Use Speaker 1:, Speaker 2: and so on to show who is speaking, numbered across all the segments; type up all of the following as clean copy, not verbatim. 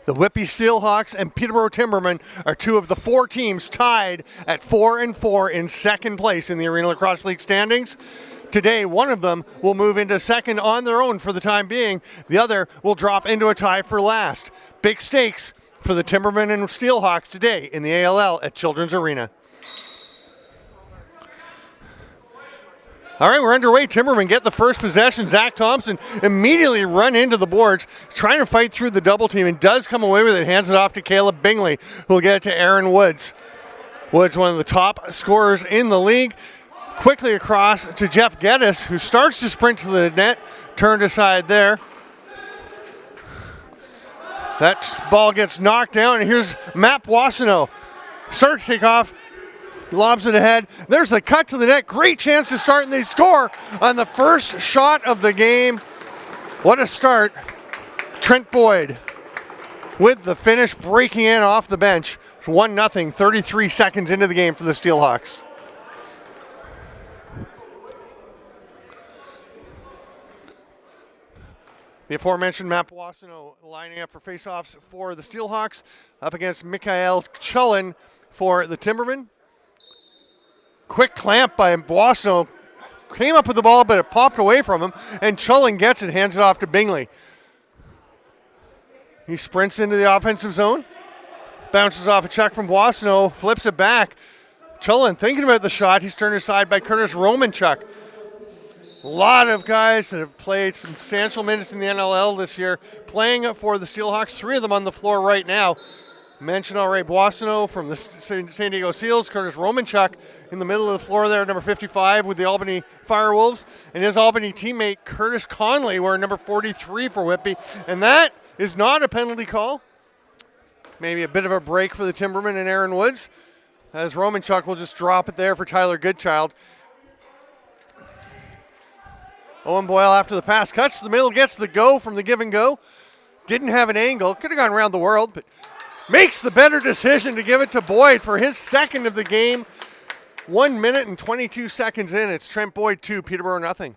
Speaker 1: The Whitby SteelHawks and Peterborough Timbermen are two of the four teams tied at 4-4 in second place in the Arena Lacrosse League standings. Today, one of them will move into second on their own for the time being. The other will drop into a tie for last. Big stakes for the Timbermen and SteelHawks today in the ALL at Children's Arena. All right, we're underway. Timbermen get the first possession. Zach Thompson immediately run into the boards, trying to fight through the double team, and does come away with it. Hands it off to Caleb Bingley, who will get it to Aaron Woods. Woods, one of the top scorers in the league. Quickly across to Jeff Geddes, who starts to sprint to the net. Turned aside there. That ball gets knocked down, and here's Matt Boissonneau. Start to take off. Lobs it ahead. There's the cut to the net. Great chance to start, and they score on the first shot of the game. What a start. Trent Boyd with the finish, breaking in off the bench. 1-0, 33 seconds into the game for the SteelHawks. The aforementioned Matt Boissonneau lining up for faceoffs for the SteelHawks, up against Mikhail Chulin for the Timbermen. Quick clamp by Boissonneau. Came up with the ball, but it popped away from him, and Chulin gets it, hands it off to Bingley. He sprints into the offensive zone, bounces off a check from Boissonneau, flips it back. Chulin thinking about the shot. He's turned aside by Curtis Romanchuk. A lot of guys that have played substantial minutes in the NLL this year playing for the SteelHawks, three of them on the floor right now. Mentioned already Boissonneau from the San Diego Seals, Curtis Romanchuk in the middle of the floor there, number 55 with the Albany Firewolves, and his Albany teammate Curtis Conley wearing number 43 for Whitby. And that is not a penalty call. Maybe a bit of a break for the Timbermen and Aaron Woods, as Romanchuk will just drop it there for Tyler Goodchild. Owen Boyle after the pass, cuts to the middle, gets the go from the give and go. Didn't have an angle, could have gone around the world, but makes the better decision to give it to Boyd for his second of the game. 1 minute and 22 seconds in. It's Trent Boyd 2, Peterborough nothing.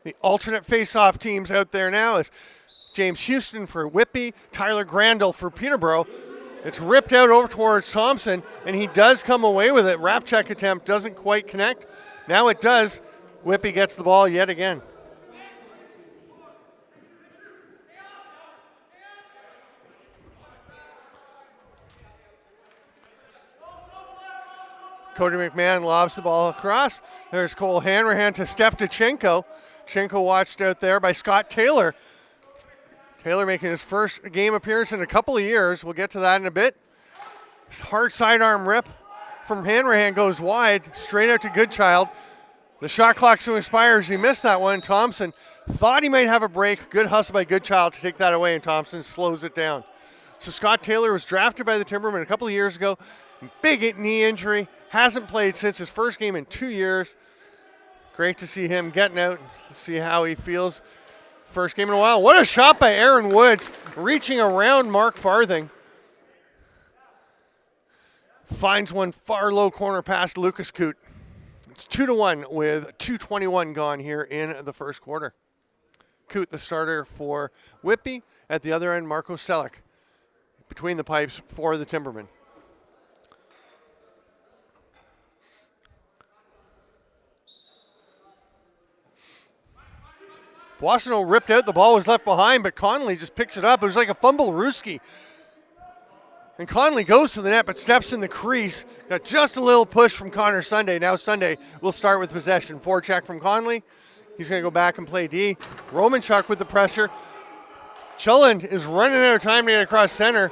Speaker 1: The alternate face-off teams out there now is James Houston for Whitby, Tyler Grandel for Peterborough. It's ripped out over towards Thompson, and he does come away with it. Wrap check attempt doesn't quite connect. Now it does. Whitby gets the ball yet again. Cody McMahon lobs the ball across. There's Cole Hanrahan to Steph Dachenko. Dachenko watched out there by Scott Taylor. Taylor making his first game appearance in a couple of years. We'll get to that in a bit. Hard sidearm rip from Hanrahan goes wide, straight out to Goodchild. The shot clock soon expires. He missed that one. Thompson thought he might have a break. Good hustle by Goodchild to take that away, and Thompson slows it down. So Scott Taylor was drafted by the Timbermen a couple of years ago. Big knee injury. Hasn't played since his first game in 2 years. Great to see him getting out. See how he feels. First game in a while. What a shot by Aaron Woods, reaching around Mark Farthing. Finds one far low corner past Lucas Coote. It's 2-1 with 2:21 gone here in the first quarter. Coote, the starter for Whitby. At the other end, Marco Selleck between the pipes for the Timbermen. Boissonneau ripped out. The ball was left behind, but Conley just picks it up. It was like a fumble Ruski. And Conley goes to the net, but steps in the crease. Got just a little push from Connor Sunday. Now Sunday will start with possession. Forecheck from Conley. He's going to go back and play D. Romanchuk with the pressure. Chulin is running out of time to get across center.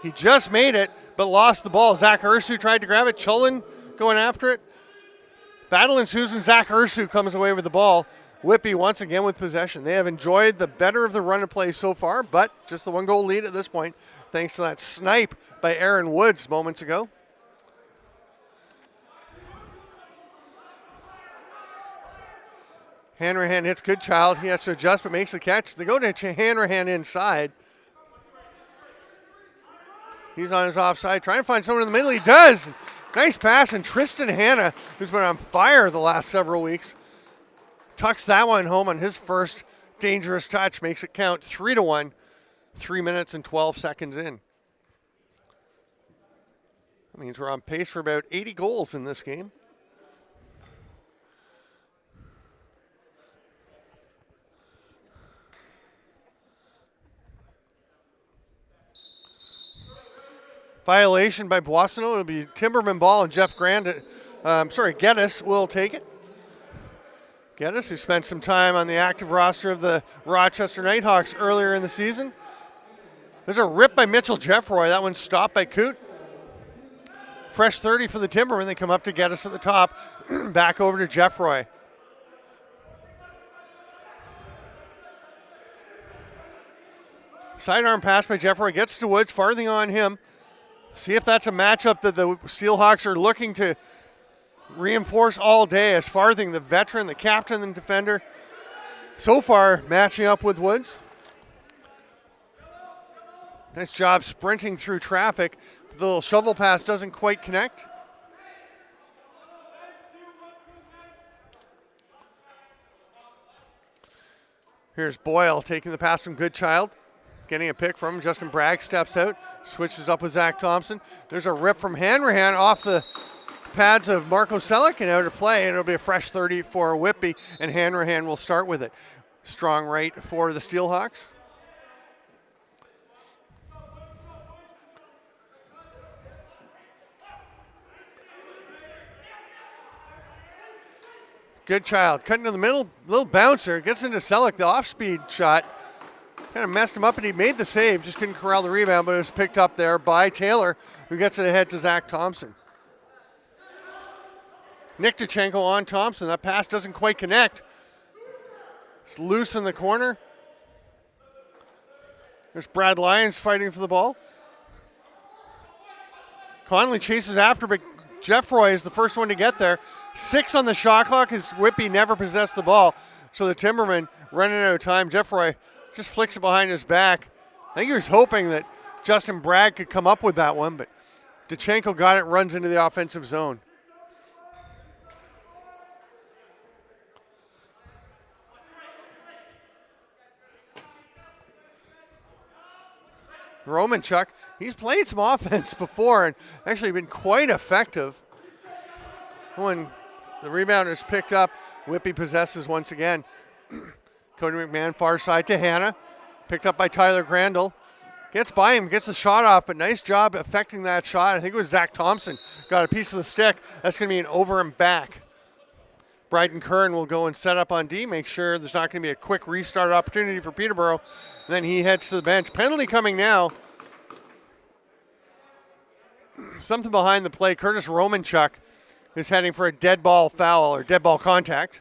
Speaker 1: He just made it, but lost the ball. Zach Ursu tried to grab it. Chulin going after it. Battle ensues, and Zach Ursu comes away with the ball. Whitby once again with possession. They have enjoyed the better of the run of play so far, but just the 1-goal lead at this point, thanks to that snipe by Aaron Woods moments ago. Hanrahan hits Goodchild. He has to adjust but makes the catch. They go to Hanrahan inside. He's on his offside, trying to find someone in the middle. He does. Nice pass, and Tristan Hanna, who's been on fire the last several weeks, tucks that one home on his first dangerous touch, makes it count 3-1, 3 minutes and 12 seconds in. That means we're on pace for about 80 goals in this game. Violation by Boissonneau. It'll be Timbermen ball, and Geddes will take it. Geddes, who spent some time on the active roster of the Rochester Nighthawks earlier in the season. There's a rip by Mitchell Jeffroy. That one's stopped by Coote. Fresh 30 for the Timbermen. They come up to Geddes at the top. Back over to Jeffroy. Sidearm pass by Jeffroy. Gets to Woods. Farthing on him. See if that's a matchup that the SteelHawks are looking to reinforce all day, as Farthing, the veteran, the captain and defender, so far matching up with Woods. Nice job sprinting through traffic. The little shovel pass doesn't quite connect. Here's Boyle taking the pass from Goodchild. Getting a pick from him. Justin Bragg steps out, switches up with Zach Thompson. There's a rip from Hanrahan off the pads of Marco Selleck and out of play, and it'll be a fresh 30 for Whitby, and Hanrahan will start with it. Strong right for the SteelHawks. Goodchild cutting to the middle, little bouncer, gets into Selleck, the off-speed shot. Kind of messed him up, and he made the save. Just couldn't corral the rebound, but it was picked up there by Taylor, who gets it ahead to Zach Thompson. Nick Duchenko on Thompson. That pass doesn't quite connect. It's loose in the corner. There's Brad Lyons fighting for the ball. Conley chases after, but Jeffroy is the first one to get there. 6 on the shot clock as Whitby never possessed the ball. So the Timbermen running out of time. Jeffroy just flicks it behind his back. I think he was hoping that Justin Bragg could come up with that one, but Duchenko got it, runs into the offensive zone. Romanchuk, he's played some offense before and actually been quite effective. When the rebound is picked up, Whitby possesses once again. Cody McMahon, far side to Hanna. Picked up by Tyler Crandall. Gets by him, gets the shot off, but nice job affecting that shot. I think it was Zach Thompson. Got a piece of the stick. That's going to be an over and back. Bryden Kern will go and set up on D, make sure there's not going to be a quick restart opportunity for Peterborough. And then he heads to the bench. Penalty coming now. Something behind the play. Curtis Romanchuk is heading for a dead ball foul or dead ball contact.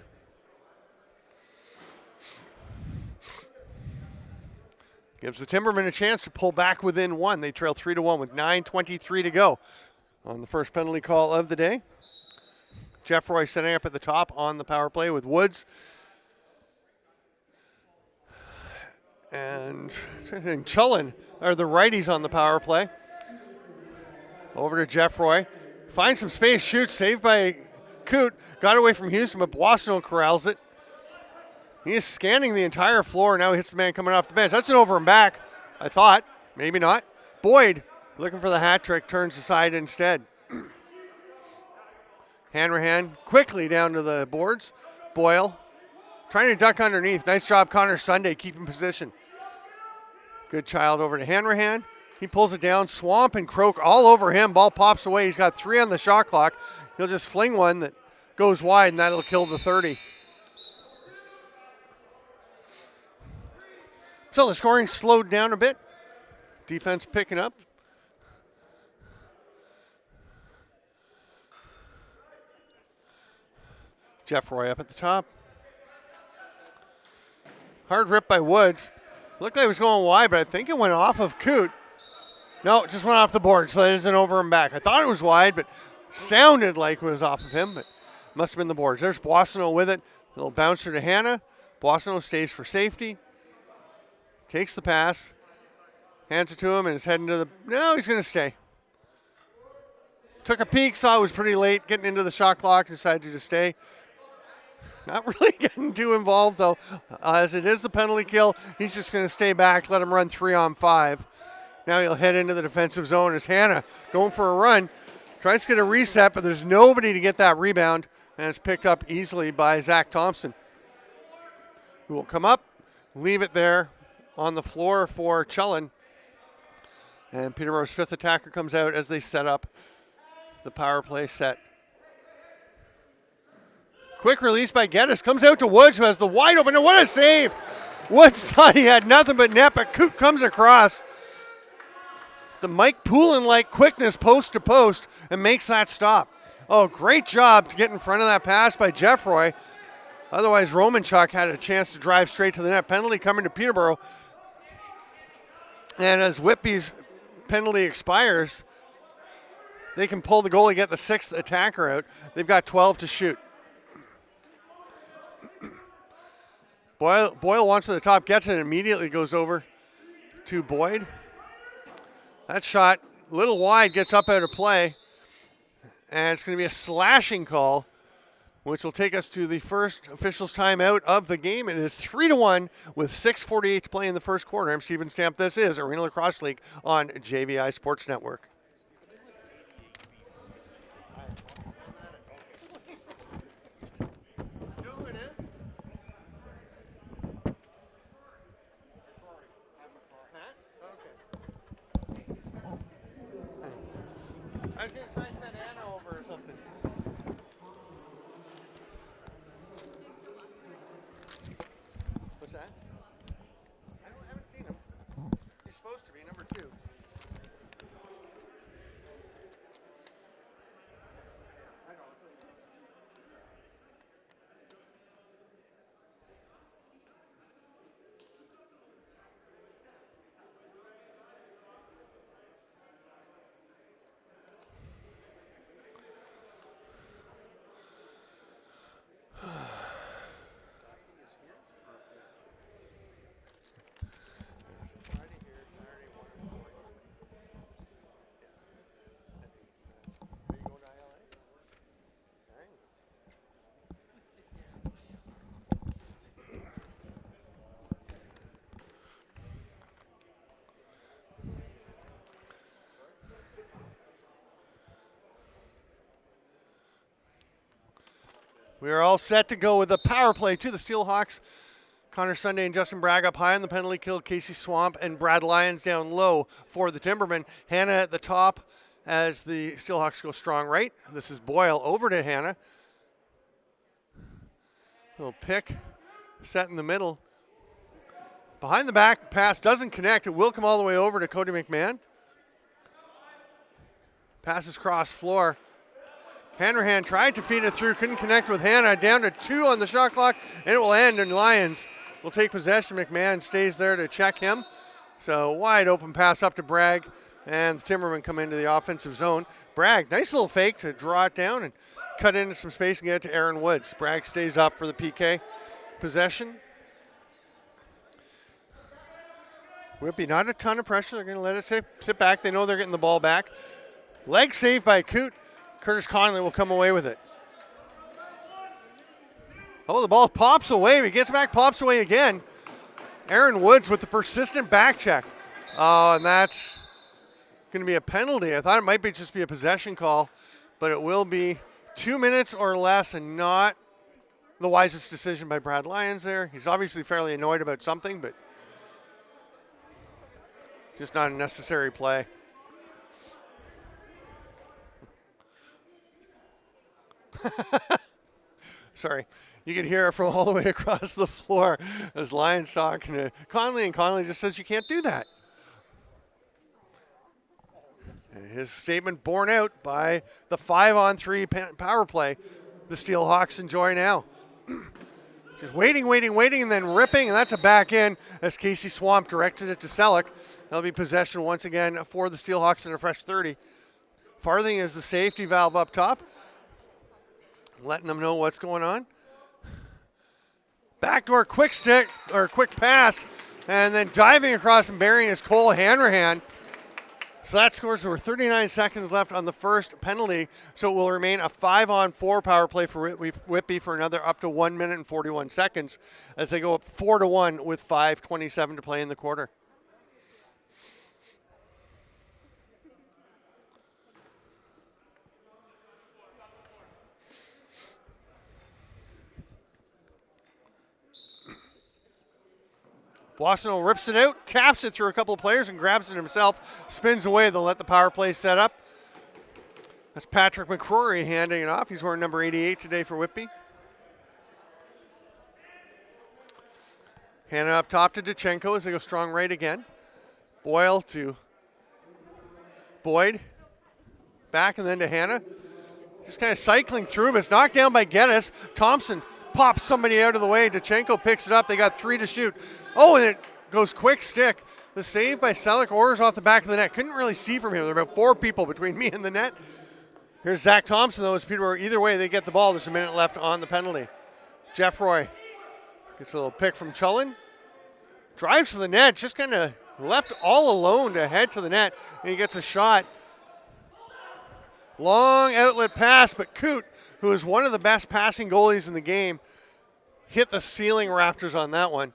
Speaker 1: Gives the Timbermen a chance to pull back within 1. They trail 3-1 with 9:23 to go on the first penalty call of the day. Jeffroy setting up at the top on the power play with Woods. And Chullen are the righties on the power play. Over to Jeffroy. Finds some space, shoots, saved by Coote. Got away from Houston, but Boissonneau corrals it. He is scanning the entire floor. Now he hits the man coming off the bench. That's an over and back, I thought. Maybe not. Boyd, looking for the hat trick, turns aside instead. Hanrahan quickly down to the boards. Boyle trying to duck underneath. Nice job, Connor Sunday, keeping position. Goodchild over to Hanrahan. He pulls it down. Swamp and Croak all over him. Ball pops away. He's got 3 on the shot clock. He'll just fling one that goes wide, and that'll kill the 30. So the scoring slowed down a bit. Defense picking up. Jeffroy up at the top. Hard rip by Woods. Looked like it was going wide, but I think it went off of Coote. No, it just went off the board, so that isn't over and back. I thought it was wide, but sounded like it was off of him, but must have been the boards. There's Boissonneau with it. A little bouncer to Hanna. Boissonneau stays for safety. Takes the pass. Hands it to him and is heading to the... No, he's going to stay. Took a peek, saw it was pretty late, getting into the shot clock, decided to just stay. Not really getting too involved, though. As it is the penalty kill, he's just going to stay back, let him run 3-on-5. Now he'll head into the defensive zone as Hannah going for a run. Tries to get a reset, but there's nobody to get that rebound, and it's picked up easily by Zach Thompson, who will come up, leave it there on the floor for Chellin. And Peterborough's fifth attacker comes out as they set up the power play set. Quick release by Geddes. Comes out to Woods, who has the wide open. And what a save! Woods thought he had nothing but net, but Coot comes across. The Mike Poulin-like quickness post to post and makes that stop. Oh, great job to get in front of that pass by Jeffroy. Otherwise, Romanchuk had a chance to drive straight to the net. Penalty coming to Peterborough. And as Whitby's penalty expires, they can pull the goalie, get the sixth attacker out. They've got 12 to shoot. Boyle wants to the top, gets it, and immediately goes over to Boyd. That shot, a little wide, gets up out of play. And it's going to be a slashing call, which will take us to the first official's timeout of the game. It is 3-1 with 6:48 to play in the first quarter. I'm Steven Stamp. This is Arena Lacrosse League on JVI Sports Network. I was going to try and send Anna over or something. What's that? I haven't seen him. He's supposed to be number 2. I know. We are all set to go with the power play to the SteelHawks. Connor Sunday and Justin Bragg up high on the penalty kill. Casey Swamp and Brad Lyons down low for the Timbermen. Hannah at the top as the SteelHawks go strong right. This is Boyle over to Hannah. Little pick set in the middle. Behind the back pass doesn't connect. It will come all the way over to Cody McMahon. Passes cross floor. Hanrahan tried to feed it through, couldn't connect with Hannah. Down to 2 on the shot clock, and it will end, and Lyons will take possession. McMahon stays there to check him. So wide open pass up to Bragg, and the Timbermen come into the offensive zone. Bragg, nice little fake to draw it down and cut into some space and get it to Aaron Woods. Bragg stays up for the PK possession. Whitby, not a ton of pressure. They're going to let it sit back. They know they're getting the ball back. Leg save by Coot. Curtis Connolly will come away with it. Oh, the ball pops away. He gets back, pops away again. Aaron Woods with the persistent back check. Oh, and that's going to be a penalty. I thought it might just be a possession call, but it will be 2 minutes or less, and not the wisest decision by Brad Lyons there. He's obviously fairly annoyed about something, but just not a necessary play. Sorry, you can hear it from all the way across the floor as Lyons talking to Conley, and Conley just says you can't do that. And his statement borne out by the 5-on-3 power play the SteelHawks enjoy now. Just waiting, and then ripping, and that's a back in as Casey Swamp directed it to Selleck. That'll be possession once again for the SteelHawks in a fresh 30. Farthing is the safety valve up top, letting them know what's going on. Backdoor quick stick, or quick pass And then diving across and burying is Cole Hanrahan. So that scores. There were 39 seconds left on the first penalty, so it will remain a 5-on-4 power play for Whitby for another up to 1 minute and 41 seconds as they go up 4-1 with 5:27 to play in the quarter. Boissonneau rips it out, taps it through a couple of players and grabs it himself, spins away. They'll let the power play set up. That's Patrick McCrory handing it off. He's wearing number 88 today for Whitby. Hand it up top to Dachenko as they go strong right again. Boyle to Boyd. Back and then to Hannah. Just kind of cycling through, but it's knocked down by Geddes. Thompson pops somebody out of the way. Dachenko picks it up. They got 3 to shoot. Oh, and it goes quick stick. The save by Selleck. Orr's off the back of the net. Couldn't really see from here. There are about 4 people between me and the net. Here's Zach Thompson, though, as Peterborough. Either way, they get the ball. There's a minute left on the penalty. Jeff Roy gets a little pick from Chullen. Drives to the net. Just kind of left all alone to head to the net. And he gets a shot. Long outlet pass, but Coote, who is one of the best passing goalies in the game, hit the ceiling rafters on that one.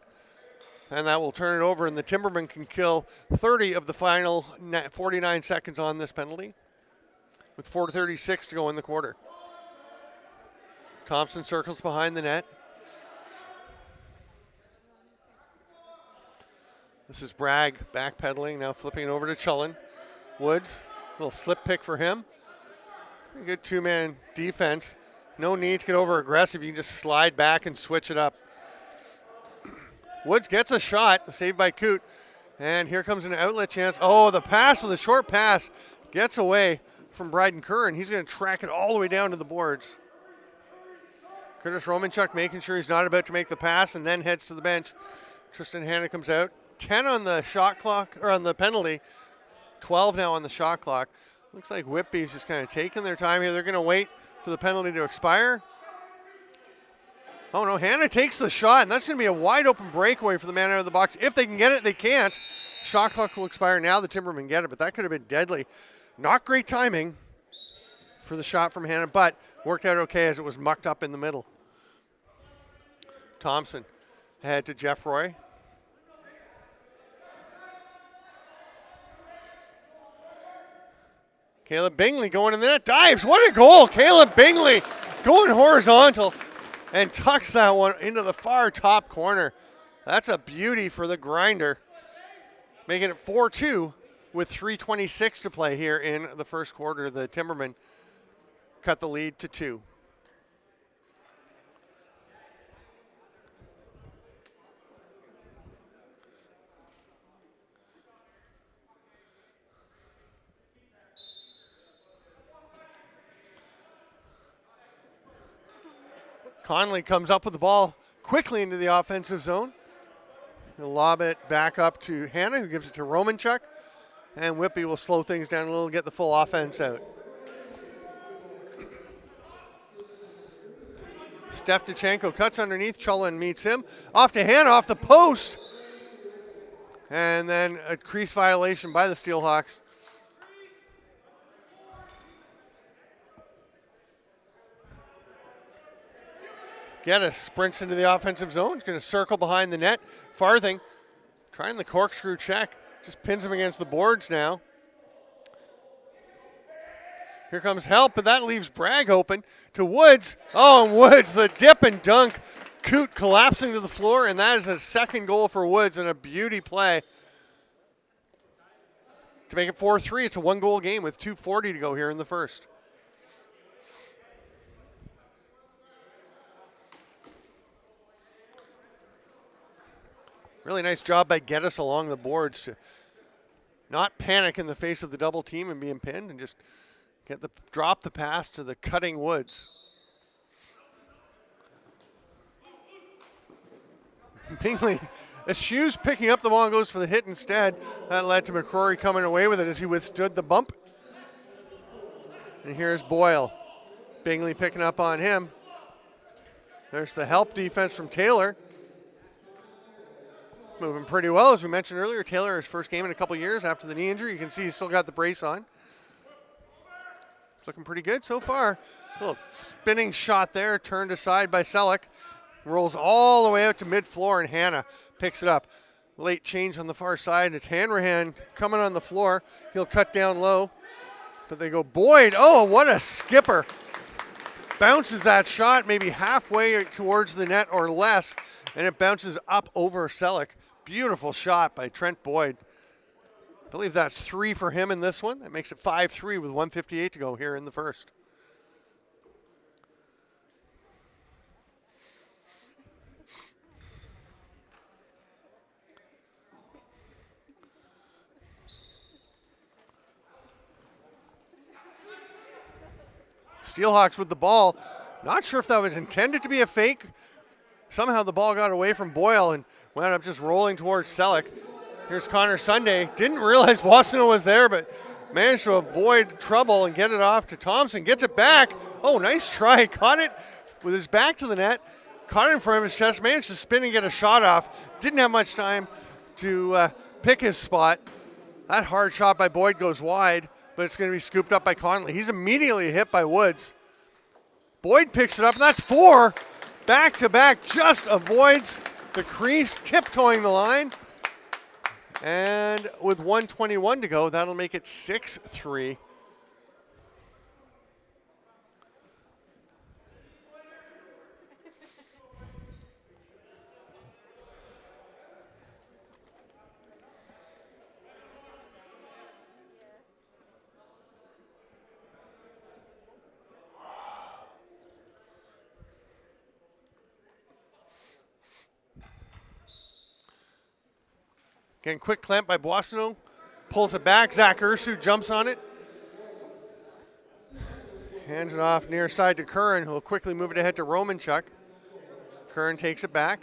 Speaker 1: And that will turn it over, and the Timbermen can kill 30 of the final 49 seconds on this penalty with 4:36 to go in the quarter. Thompson circles behind the net. This is Bragg backpedaling, now flipping it over to Chullen. Woods, little slip pick for him. Pretty good 2-man defense. No need to get over aggressive. You can just slide back and switch it up. Woods gets a shot, saved by Coote. And here comes an outlet chance. Oh, the pass, the short pass gets away from Bryden Curran. He's going to track it all the way down to the boards. Curtis Romanchuk making sure he's not about to make the pass and then heads to the bench. Tristan Hanna comes out. 10 on the shot clock, or on the penalty. 12 now on the shot clock. Looks like Whitby's just kind of taking their time here. They're going to wait for the penalty to expire. Oh no, Hannah takes the shot, and that's going to be a wide open breakaway for the man out of the box. If they can get it, they can't. Shot clock will expire now. The Timbermen get it, but that could have been deadly. Not great timing for the shot from Hannah, but worked out okay as it was mucked up in the middle. Thompson ahead to Jeff Roy. Caleb Bingley going in the net, dives. What a goal! Caleb Bingley going horizontal and tucks that one into the far top corner. That's a beauty for the grinder. Making it 4-2 with 3:26 to play here in the first quarter. The Timbermen cut the lead to 2. Conley comes up with the ball quickly into the offensive zone. He'll lob it back up to Hannah, who gives it to Romanchuk. And Whitby will slow things down a little, get the full offense out. Steph Dachenko cuts underneath. Chullen meets him. Off to Hannah, off the post. And then a crease violation by the SteelHawks. Geddes sprints into the offensive zone. He's going to circle behind the net. Farthing trying the corkscrew check. Just pins him against the boards now. Here comes help, but that leaves Bragg open to Woods. Oh, and Woods, the dip and dunk. Coote collapsing to the floor, and that is a second goal for Woods and a beauty play. To make it 4-3, it's a 1-goal game with 2:40 to go here in the first. Really nice job by Geddes along the boards to not panic in the face of the double team and being pinned and just drop the pass to the cutting Woods. Bingley eschews picking up the ball and goes for the hit instead. That led to McCrory coming away with it as he withstood the bump. And here's Boyle. Bingley picking up on him. There's the help defense from Taylor. moving pretty well. As we mentioned earlier, Taylor, his first game in a couple years after the knee injury. You can see he's still got the brace on. It's looking pretty good so far. A little spinning shot there, turned aside by Selleck. Rolls all the way out to mid-floor, and Hannah picks it up. Late change on the far side. It's Hanrahan coming on the floor. He'll cut down low, but they go Boyd. Oh, what a skipper. Bounces that shot maybe halfway towards the net or less, and it bounces up over Selleck. Beautiful shot by Trent Boyd. I believe that's 3 for him in this one. That makes it 5-3 with 1:58 to go here in the first. SteelHawks with the ball. Not sure if that was intended to be a fake. Somehow the ball got away from Boyle and wound up just rolling towards Selleck. Here's Connor Sunday. Didn't realize Boston was there, but managed to avoid trouble and get it off to Thompson. Gets it back. Oh, nice try. Caught it with his back to the net. Caught it in front of his chest. Managed to spin and get a shot off. Didn't have much time to pick his spot. That hard shot by Boyd goes wide, but it's going to be scooped up by Conley. He's immediately hit by Woods. Boyd picks it up, and that's 4. Back-to-back, just avoids the crease, tiptoeing the line. And with 1:21 to go, that'll make it 6-3. Again, quick clamp by Boissonneau. Pulls it back. Zach Ursu jumps on it. Hands it off near side to Curran, who will quickly move it ahead to Romanchuk. Curran takes it back.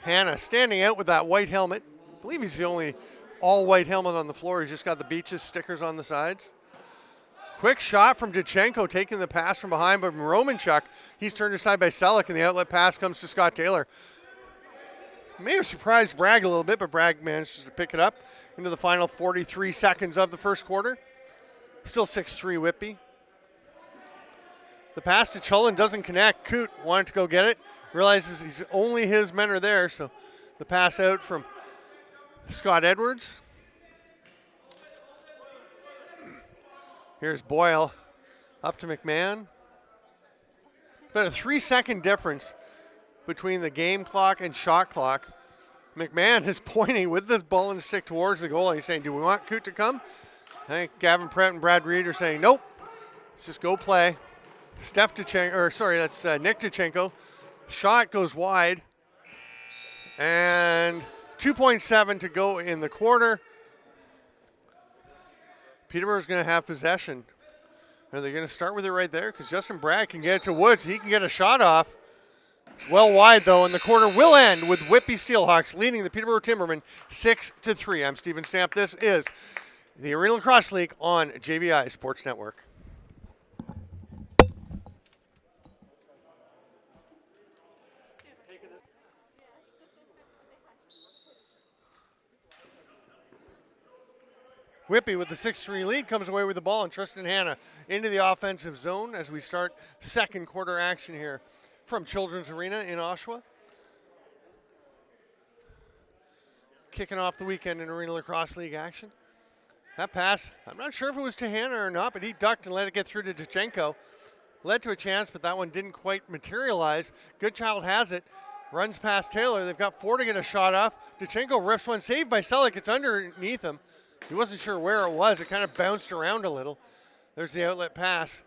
Speaker 1: Hannah standing out with that white helmet. I believe he's the only all-white helmet on the floor. He's just got the Beaches stickers on the sides. Quick shot from Dachenko, taking the pass from behind, but Romanchuk, he's turned aside by Selleck, and the outlet pass comes to Scott Taylor. May have surprised Bragg a little bit, but Bragg manages to pick it up into the final 43 seconds of the first quarter. Still 6-3 Whitby. The pass to Chullen doesn't connect. Coote wanted to go get it, realizes only his men are there, so the pass out from Scott Edwards. Here's Boyle up to McMahon. About a 3-second difference between the game clock and shot clock. McMahon is pointing with the ball and stick towards the goal. He's saying, do we want Coote to come? I think Gavin Pratt and Brad Reed are saying, nope, let's just go play. Nick Dachenko. Shot goes wide. And 2.7 to go in the quarter. Peterborough's going to have possession. Are they going to start with it right there? Because Justin Bragg can get it to Woods. He can get a shot off. It's well wide, though, and the quarter will end with Whitby SteelHawks leading the Peterborough Timbermen 6-3. I'm Stephen Stamp. This is the Arena Lacrosse League on JVI Sports Network. Whitby with the 6-3 lead comes away with the ball, and Tristan Hannah into the offensive zone as we start second quarter action here from Children's Arena in Oshawa. Kicking off the weekend in Arena Lacrosse League action. That pass, I'm not sure if it was to Hannah or not, but he ducked and let it get through to Dachenko. Led to a chance, but that one didn't quite materialize. Goodchild has it, runs past Taylor. They've got 4 to get a shot off. Dachenko rips one, saved by Selleck. It's underneath him. He wasn't sure where it was. It kind of bounced around a little. There's the outlet pass.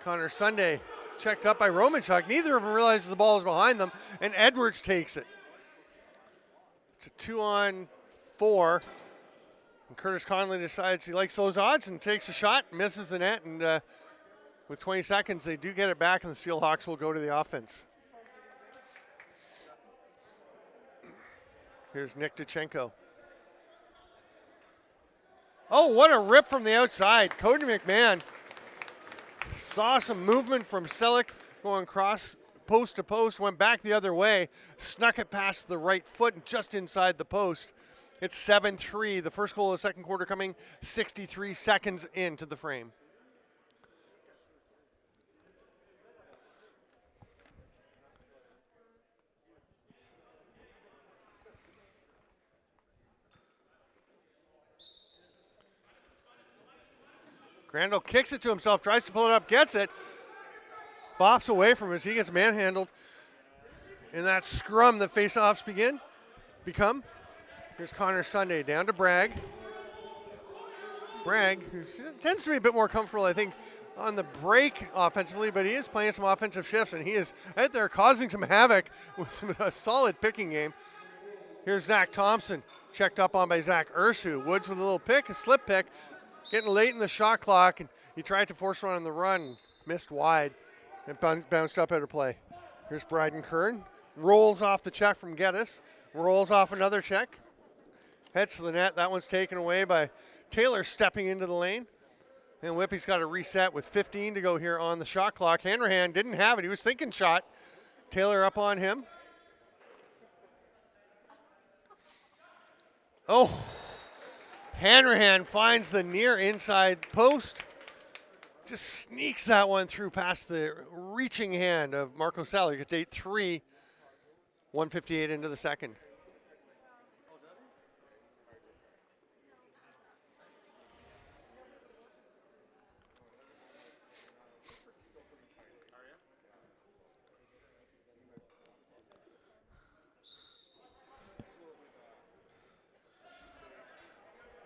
Speaker 1: Connor Sunday checked up by Romanchuk. Neither of them realizes the ball is behind them, and Edwards takes it. It's a 2-on-4. And Curtis Conley decides he likes those odds and takes a shot, misses the net, and with 20 seconds, they do get it back, and the SteelHawks will go to the offense. Here's Nick Dachenko. Oh, what a rip from the outside. Cody McMahon saw some movement from Selleck, going cross post to post, went back the other way, snuck it past the right foot and just inside the post. It's 7-3. The first goal of the second quarter coming 63 seconds into the frame. Crandall kicks it to himself, tries to pull it up, gets it, bops away from us. He gets manhandled in that scrum that face-offs become. Here's Connor Sunday down to Bragg. Bragg, who tends to be a bit more comfortable, I think, on the break offensively, but he is playing some offensive shifts, and he is out there causing some havoc with a solid picking game. Here's Zach Thompson, checked up on by Zach Ursu. Woods with a little pick, a slip pick, getting late in the shot clock, and he tried to force one on the run, missed wide, and bounced up out of play. Here's Bryden Kern, rolls off the check from Geddes, rolls off another check, heads to the net. That one's taken away by Taylor stepping into the lane. And Whitby's got to reset with 15 to go here on the shot clock. Hanrahan didn't have it. He was thinking shot. Taylor up on him. Oh, Hanrahan finds the near inside post. Just sneaks that one through past the reaching hand of Marco Sally. Gets 8-3, 1:58 into the second.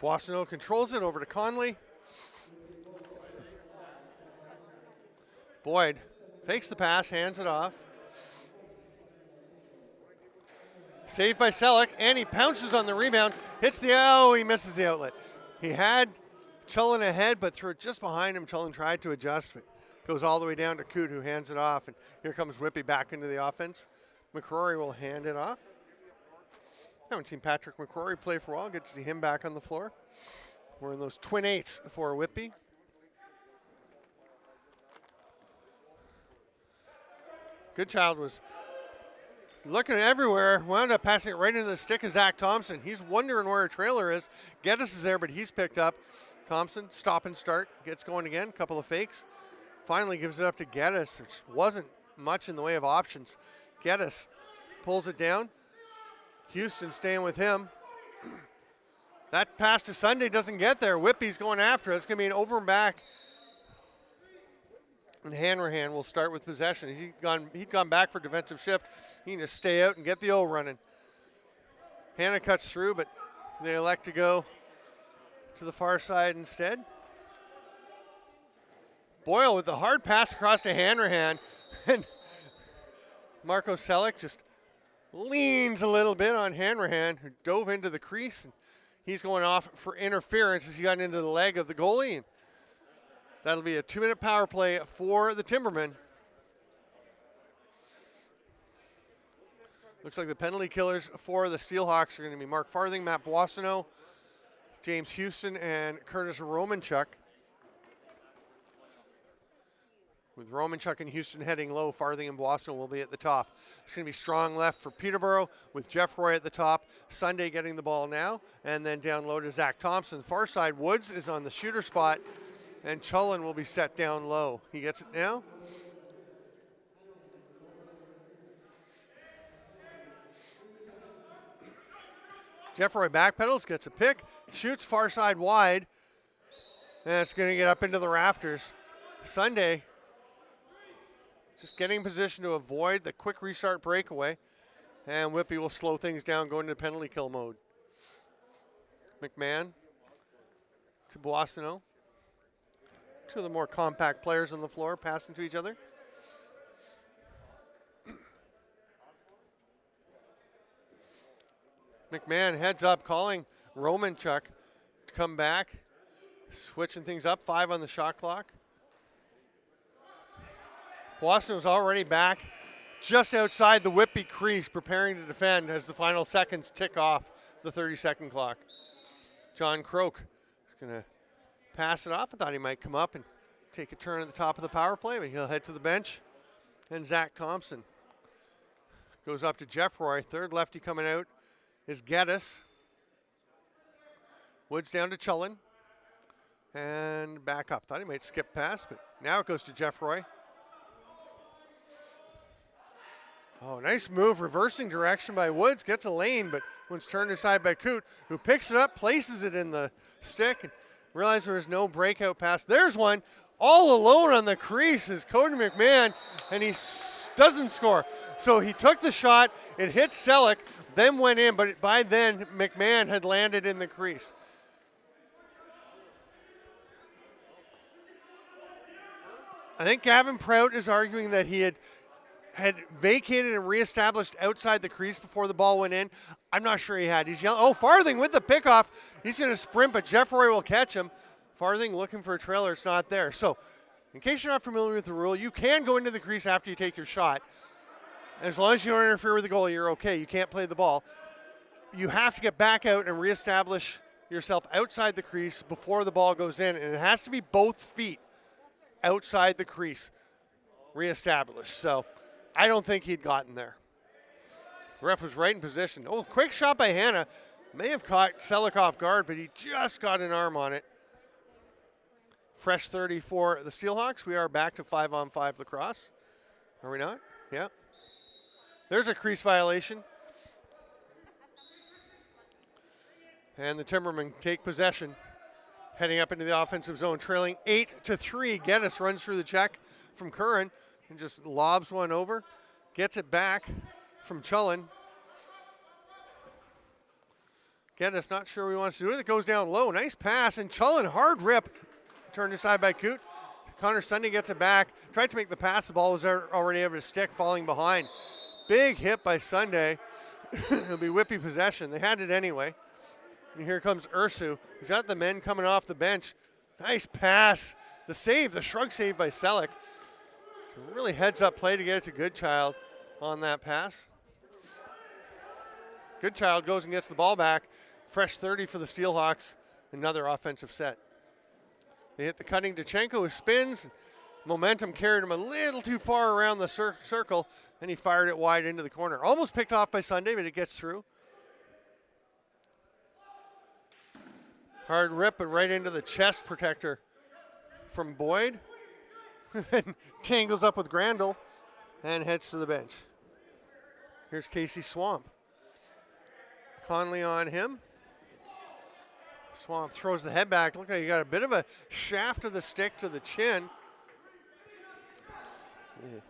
Speaker 1: Boissonneau controls it over to Conley. Boyd fakes the pass, hands it off. Saved by Selleck, and he pounces on the rebound. Hits he misses the outlet. He had Chullen ahead, but threw it just behind him. Chullen tried to adjust, but goes all the way down to Coote, who hands it off. And here comes Whitby back into the offense. McCrory will hand it off. Haven't seen Patrick McCrory play for a while. Good to see him back on the floor. We're in those twin eights for Whitby. Goodchild was looking everywhere, wound up passing it right into the stick of Zach Thompson. He's wondering where a trailer is. Geddes is there, but he's picked up. Thompson, stop and start, gets going again, couple of fakes. Finally gives it up to Geddes, which wasn't much in the way of options. Geddes pulls it down. Houston staying with him. That pass to Sunday doesn't get there. Whitby's going after it. It's going to be an over and back. And Hanrahan will start with possession. He'd gone back for defensive shift. He can just stay out and get the O running. Hannah cuts through, but they elect to go to the far side instead. Boyle with the hard pass across to Hanrahan. And Marco Selleck just leans a little bit on Hanrahan, who dove into the crease. And he's going off for interference as he got into the leg of the goalie. And that'll be a 2-minute power play for the Timbermen. Looks like the penalty killers for the SteelHawks are going to be Mark Farthing, Matt Boissonneau, James Houston, and Curtis Romanchuk. With Romanchuk and Houston heading low, Farthing and Boissonneau will be at the top. It's going to be strong left for Peterborough with Jeff Roy at the top. Sunday getting the ball now, and then down low to Zach Thompson. Far side, Woods is on the shooter spot, and Chullen will be set down low. He gets it now. Jeff Roy backpedals, gets a pick, shoots far side wide, and it's going to get up into the rafters. Sunday just getting in position to avoid the quick restart breakaway, and Whitby will slow things down, going into penalty kill mode. McMahon to Boissonneau. Two of the more compact players on the floor passing to each other. McMahon heads up, calling Romanchuk to come back, switching things up, 5 on the shot clock. Boissonneau's already back just outside the Whitby crease, preparing to defend as the final seconds tick off the 30-second clock. John Croak is going to pass it off. I thought he might come up and take a turn at the top of the power play, but he'll head to the bench. And Zach Thompson goes up to Jeff Roy. Third lefty coming out is Geddes. Woods down to Chullen. And back up. Thought he might skip past, but now it goes to Jeff Roy. Oh, nice move, reversing direction by Woods. Gets a lane, but one's turned aside by Coote, who picks it up, places it in the stick, and realizes there is no breakout pass. There's one. All alone on the crease is Cody McMahon, and he doesn't score. So he took the shot, it hit Selleck, then went in, but by then McMahon had landed in the crease. I think Gavin Prout is arguing that he had vacated and reestablished outside the crease before the ball went in. I'm not sure he had. He's yelling, oh, Farthing with the pickoff. He's going to sprint, but Jeff Roy will catch him. Farthing looking for a trailer. It's not there. So, in case you're not familiar with the rule, you can go into the crease after you take your shot. As long as you don't interfere with the goal, you're okay. You can't play the ball. You have to get back out and reestablish yourself outside the crease before the ball goes in, and it has to be both feet outside the crease reestablished. So, I don't think he'd gotten there. The ref was right in position. Oh, quick shot by Hanna. May have caught Selleck off guard, but he just got an arm on it. Fresh 30 for the SteelHawks. We are back to 5-on-5 lacrosse. Are we not? Yeah. There's a crease violation. And the Timbermen take possession, heading up into the offensive zone, trailing 8-3. Geddes runs through the check from Curran and just lobs one over. Gets it back from Chullen. Geddes not sure what he wants to do. It goes down low. Nice pass, and Chullen, hard rip. Turned aside by Coote. Connor Sunday gets it back. Tried to make the pass. The ball was already out of his stick, falling behind. Big hit by Sunday. It'll be Whitby possession. They had it anyway. And here comes Ursu. He's got the men coming off the bench. Nice pass. The save, the shrug save by Selleck. Really heads up play to get it to Goodchild on that pass. Goodchild goes and gets the ball back. Fresh 30 for the SteelHawks. Another offensive set. They hit the cutting Dachenko, who spins. Momentum carried him a little too far around the circle, and he fired it wide into the corner. Almost picked off by Sunday, but it gets through. Hard rip, but right into the chest protector from Boyd. Then tangles up with Grandel and heads to the bench. Here's Casey Swamp. Conley on him. Swamp throws the head back. Look like he got a bit of a shaft of the stick to the chin. Yeah.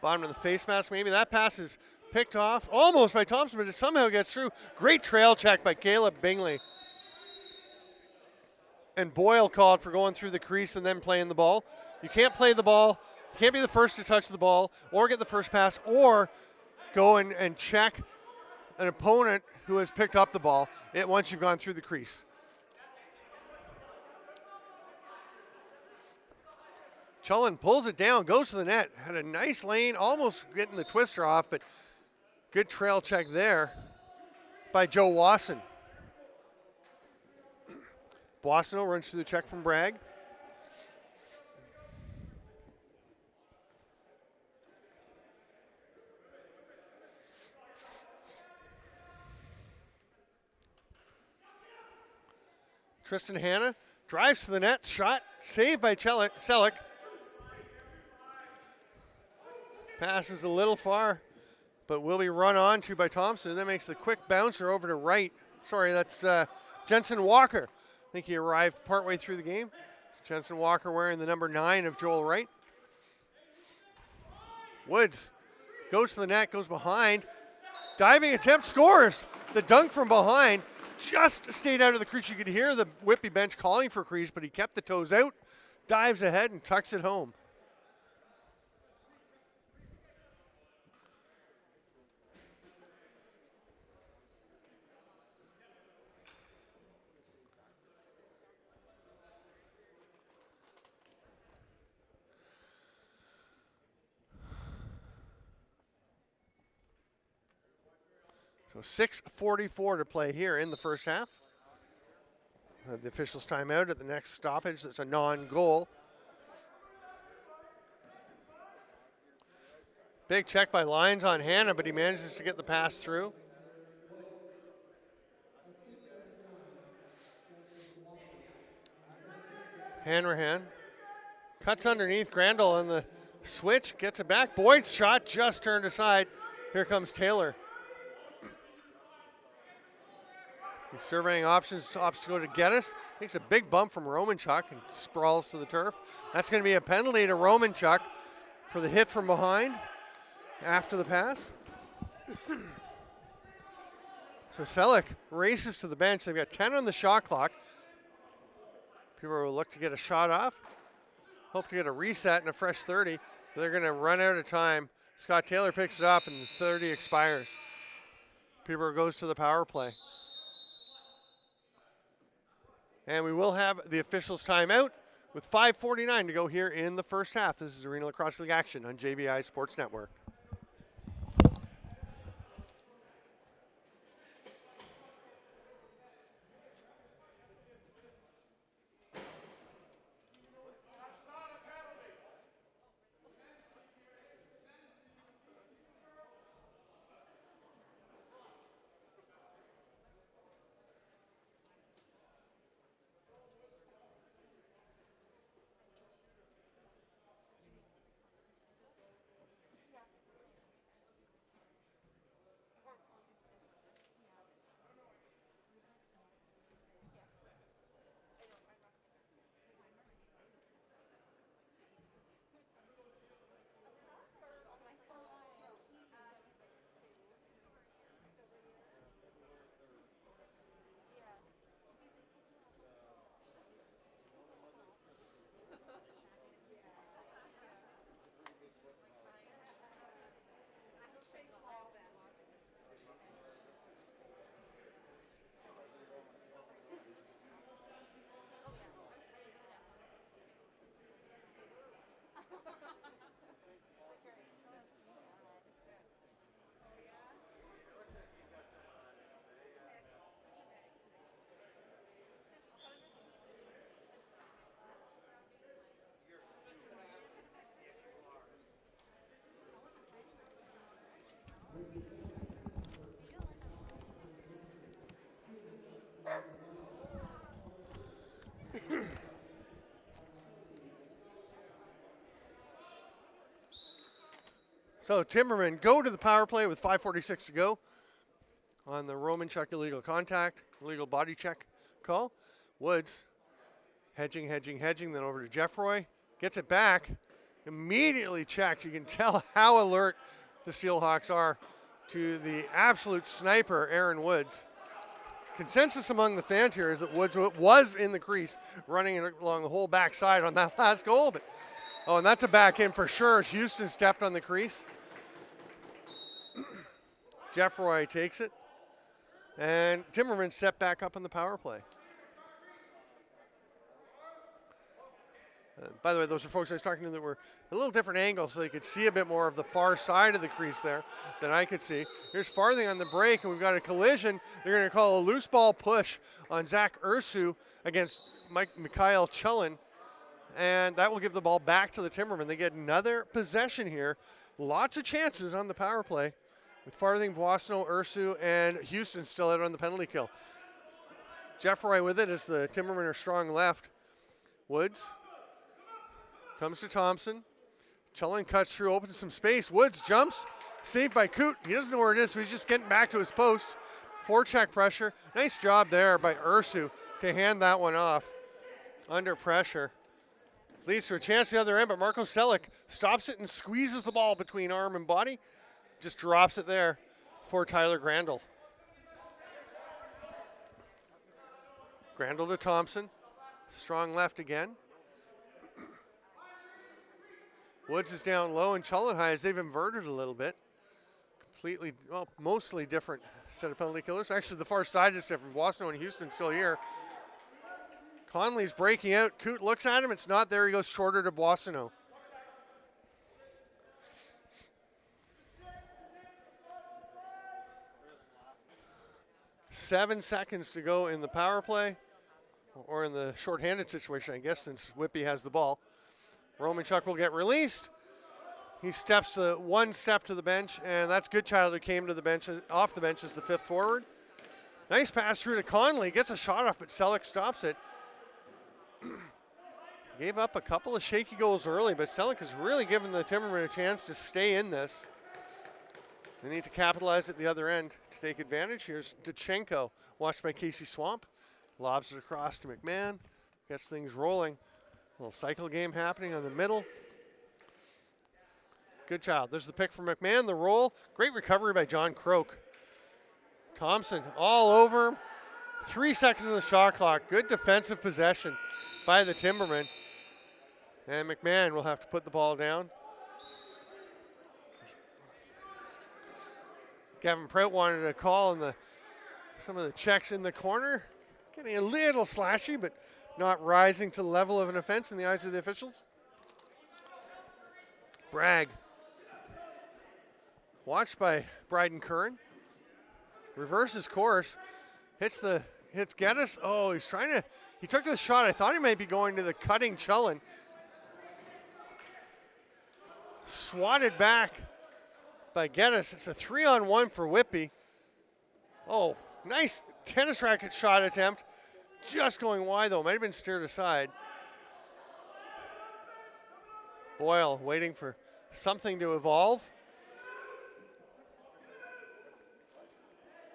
Speaker 1: Bottom of the face mask, maybe. That pass is picked off almost by Thompson, but it somehow gets through. Great trail check by Caleb Bingley. And Boyle called for going through the crease and then playing the ball. You can't play the ball. You can't be the first to touch the ball or get the first pass or go and check an opponent who has picked up the ball once you've gone through the crease. Chullen pulls it down, goes to the net. Had a nice lane, almost getting the twister off, but good trail check there by Joe Wasson. Boissonneau runs through the check from Bragg. Tristan Hanna drives to the net, shot, saved by Selleck. Passes a little far, but will be run on to by Thompson. That makes the quick bouncer over to right. Sorry, that's Jensen Walker. I think he arrived partway through the game. Jensen Walker wearing the number 9 of Joel Wright. Woods goes to the net, goes behind. Diving attempt, scores. The dunk from behind just stayed out of the crease. You could hear the Whitby bench calling for crease, but he kept the toes out, dives ahead, and tucks it home. So 6:44 to play here in the first half. The officials timeout at the next stoppage. That's a non-goal. Big check by Lyons on Hanna, but he manages to get the pass through. Hanrahan cuts underneath. Grandal on the switch, gets it back. Boyd's shot just turned aside. Here comes Taylor. He's surveying options, opts to go to Geddes. Takes a big bump from Romanchuk and sprawls to the turf. That's going to be a penalty to Romanchuk for the hit from behind after the pass. So Selleck races to the bench. They've got 10 on the shot clock. People will look to get a shot off. Hope to get a reset and a fresh 30. They're going to run out of time. Scott Taylor picks it up and the 30 expires. Peterborough goes to the power play. And we will have the officials timeout with 5:49 to go here in the first half. This is Arena Lacrosse League action on JVI Sports Network. So Timbermen go to the power play with 5:46 to go on the Romanchuk illegal contact, illegal body check call. Woods hedging, then over to Jeffroy. Gets it back, immediately checked. You can tell how alert the SteelHawks are to the absolute sniper, Aaron Woods. Consensus among the fans here is that Woods was in the crease, running along the whole backside on that last goal. But, oh, and that's a back in for sure. Houston stepped on the crease. Jeffroy takes it. And Timberman set back up on the power play. By the way, those are folks I was talking to that were a little different angles, so you could see a bit more of the far side of the crease there than I could see. Here's Farthing on the break, and we've got a collision. They're going to call a loose ball push on Zach Ursu against Mikhail Chulin, and that will give the ball back to the Timbermen. They get another possession here. Lots of chances on the power play with Farthing, Boissonneau, Ursu, and Houston still out on the penalty kill. Jeffroy with it as the Timbermen are strong left. Woods comes to Thompson. Chulin cuts through, opens some space. Woods jumps, saved by Coote. He doesn't know where it is, so he's just getting back to his post. Forecheck pressure. Nice job there by Ursu to hand that one off under pressure. Leads to a chance the other end, but Marco Selleck stops it and squeezes the ball between arm and body. Just drops it there for Tyler Grandal. Grandal to Thompson. Strong left again. Woods is down low, and Chulin high as they've inverted a little bit. Completely, well, mostly different set of penalty killers. Actually, the far side is different. Boissonneau and Houston still here. Conley's breaking out. Coote looks at him. It's not there. He goes shorter to Boissonneau. Seven seconds to go in the power play, or in the shorthanded situation, I guess, since Whitby has the ball. Romanchuk will get released. He steps to one step to the bench, and that's Goodchild who came to the bench, off the bench as the fifth forward. Nice pass through to Conley, gets a shot off, but Selleck stops it. Gave up a couple of shaky goals early, but Selleck has really given the Timbermen a chance to stay in this. They need to capitalize at the other end to take advantage. Here's Dachenko, watched by Casey Swamp. Lobs it across to McMahon, gets things rolling. A little cycle game happening on the middle. Goodchild, there's the pick for McMahon, the roll. Great recovery by John Croak. Thompson all over him. 3 seconds on the shot clock. Good defensive possession by the Timbermen. And McMahon will have to put the ball down. Gavin Prout wanted a call on some of the checks in the corner. Getting a little slashy, but not rising to the level of an offense in the eyes of the officials. Bragg. Watched by Bryden Curran. Reverses course. Hits Geddes. Oh, he took the shot. I thought he might be going to the cutting Chullen. Swatted back by Geddes. It's a 3-on-1 for Whitby. Oh, nice tennis racket shot attempt. Just going wide though, might have been steered aside. Boyle waiting for something to evolve.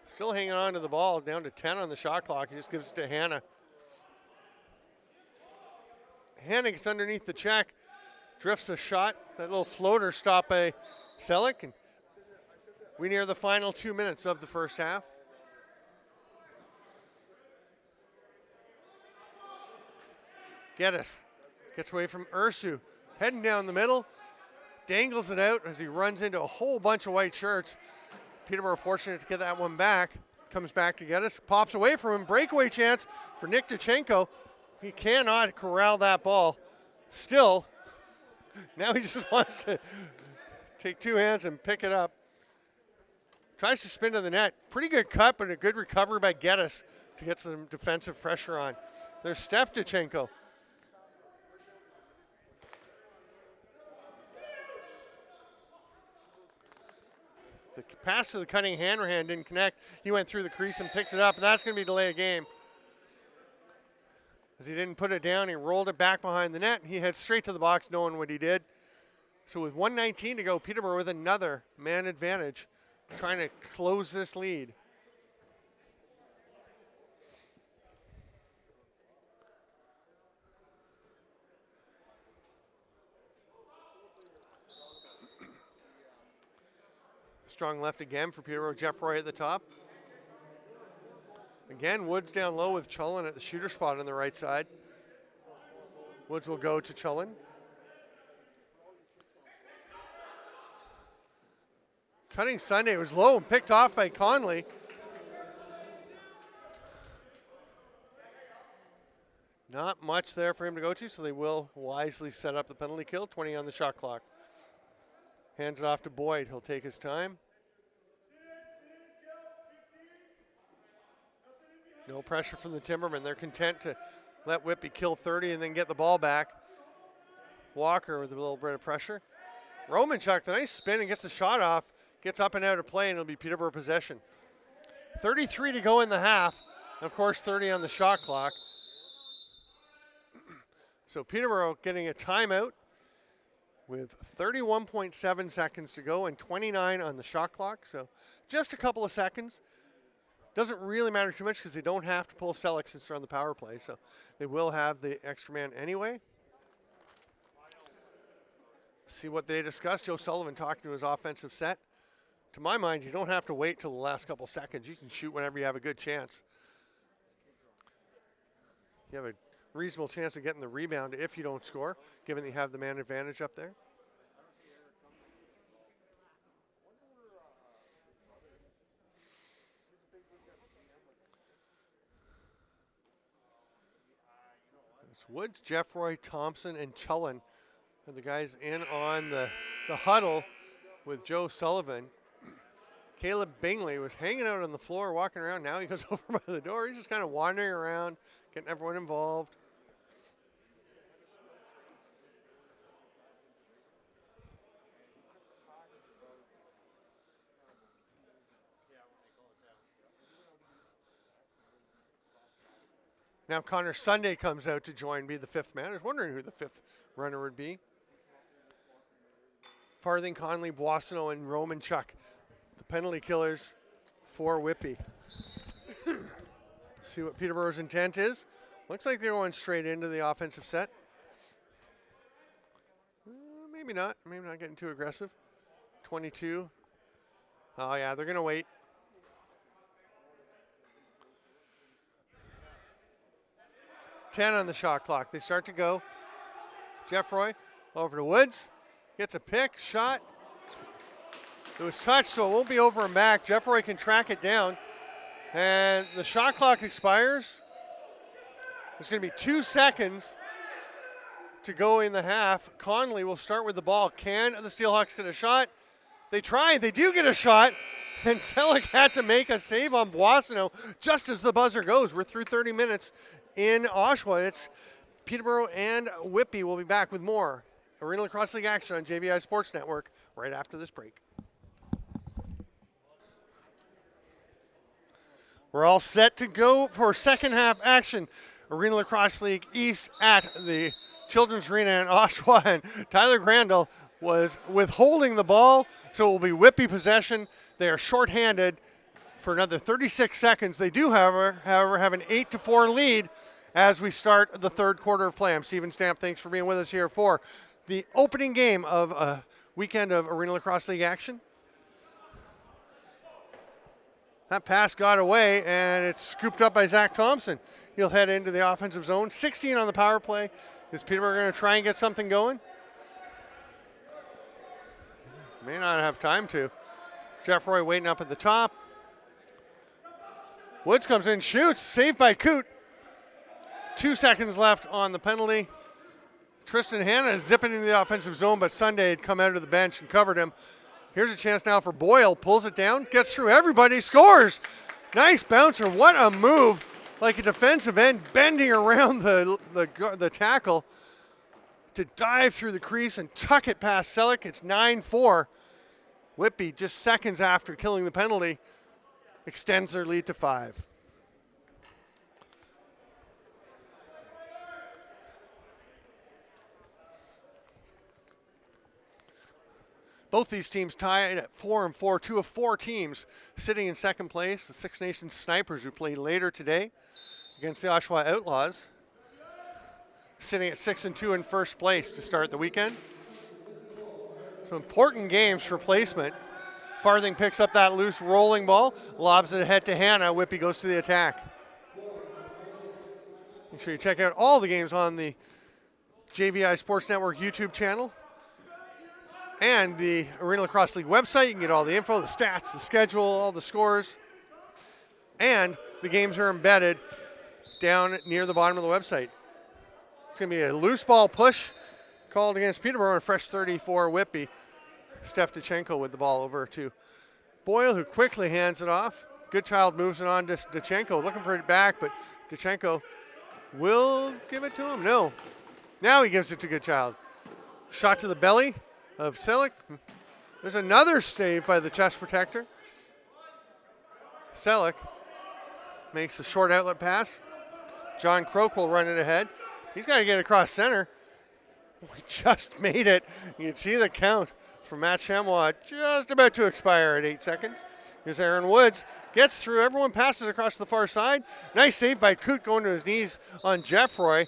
Speaker 1: Still hanging on to the ball, down to 10 on the shot clock. He just gives it to Hanna. Hanna gets underneath the check, drifts a shot. That little floater stopped by Selleck. And we near the final 2 minutes of the first half. Geddes gets away from Ursu, heading down the middle, dangles it out as he runs into a whole bunch of white shirts. Peterborough fortunate to get that one back. Comes back to Geddes, pops away from him. Breakaway chance for Nick Dachenko. He cannot corral that ball. Still, now he just wants to take two hands and pick it up. Tries to spin to the net. Pretty good cut, but a good recovery by Geddes to get some defensive pressure on. There's Steph Dachenko. The pass to the cutting Hanrahan didn't connect. He went through the crease and picked it up, and that's going to be delay of game. As he didn't put it down, he rolled it back behind the net. He heads straight to the box knowing what he did. So with 1:19 to go, Peterborough with another man advantage, trying to close this lead. Strong left again for Peterborough. Jeff Roy at the top. Again, Woods down low with Chullen at the shooter spot on the right side. Woods will go to Chullen. Cutting Sunday was low and picked off by Conley. Not much there for him to go to, so they will wisely set up the penalty kill. 20 on the shot clock. Hands it off to Boyd. He'll take his time. No pressure from the Timbermen. They're content to let Whitby kill 30 and then get the ball back. Walker with a little bit of pressure. Romanchuk, the nice spin and gets the shot off. Gets up and out of play, and it'll be Peterborough possession. 33 to go in the half. And of course, 30 on the shot clock. So Peterborough getting a timeout with 31.7 seconds to go and 29 on the shot clock. So just a couple of seconds. Doesn't really matter too much because they don't have to pull Selleck since they're on the power play. So they will have the extra man anyway. See what they discussed. Joe Sullivan talking to his offensive set. To my mind, you don't have to wait till the last couple seconds. You can shoot whenever you have a good chance. You have a reasonable chance of getting the rebound if you don't score, given that you have the man advantage up there. It's Woods, Jeffroy, Thompson, and Chullen are the guys in on the huddle with Joe Sullivan. Caleb Bingley was hanging out on the floor, walking around. Now he goes over by the door. He's just kind of wandering around, getting everyone involved. Now Connor Sunday comes out to join, be the fifth man. I was wondering who the fifth runner would be. Farthing, Conley, Boissonneau, and Roman Chuck, the penalty killers for Whitby. See what Peterborough's intent is. Looks like they're going straight into the offensive set. Maybe not. Maybe not getting too aggressive. 22. Oh, yeah, they're going to wait. Ten on the shot clock. They start to go. Jeffroy over to Woods. Gets a pick, shot. It was touched, so it won't be over and back. Jeffroy can track it down. And the shot clock expires. There's going to be 2 seconds to go in the half. Conley will start with the ball. Can the SteelHawks get a shot? They try. They do get a shot. And Selleck had to make a save on Boissonneau just as the buzzer goes. We're through 30 minutes in Oshawa. It's Peterborough and Whitby. We'll be back with more Arena Lacrosse League action on JVI Sports Network right after this break. We're all set to go for second half action. Arena Lacrosse League East at the Children's Arena in Oshawa. And Tyler Grandel was withholding the ball, so it will be Whitby possession. They are shorthanded for another 36 seconds. They do, however, have an 8-4 lead as we start the third quarter of play. I'm Steven Stamp. Thanks for being with us here for the opening game of a weekend of Arena Lacrosse League action. That pass got away, and it's scooped up by Zach Thompson. He'll head into the offensive zone. 16 on the power play. Is Peterborough going to try and get something going? May not have time to. Jeffroy waiting up at the top. Woods comes in, shoots, saved by Coote. 2 seconds left on the penalty. Tristan Hanna is zipping into the offensive zone, but Sunday had come out of the bench and covered him. Here's a chance now for Boyle. Pulls it down, gets through everybody, scores. Nice bouncer. What a move. Like a defensive end bending around the tackle to dive through the crease and tuck it past Selleck. It's 9-4. Whitby, just seconds after killing the penalty, extends their lead to 5. Both these teams tied at 4-4, 2 of 4 teams sitting in second place. The Six Nations Snipers, who play later today against the Oshawa Outlaws, sitting at 6-2 in first place to start the weekend. So important games for placement. Farthing picks up that loose rolling ball, lobs it ahead to Hanna. Whitby goes to the attack. Make sure you check out all the games on the JVI Sports Network YouTube channel and the Arena Lacrosse League website. You can get all the info, the stats, the schedule, all the scores, and the games are embedded down near the bottom of the website. It's going to be a loose ball push called against Peterborough, and a fresh 30 for Whitby. Steph Dachenko with the ball over to Boyle, who quickly hands it off. Goodchild moves it on to Dachenko, looking for it back, but Dachenko will give it to him. No. Now he gives it to Goodchild. Shot to the belly of Selleck. There's another save by the chest protector. Selleck makes the short outlet pass. John Croak will run it ahead. He's got to get across center. We just made it. You can see the count from Matt Chamois just about to expire at 8 seconds. Here's Aaron Woods. Gets through. Everyone passes across the far side. Nice save by Coote going to his knees on Jeffroy,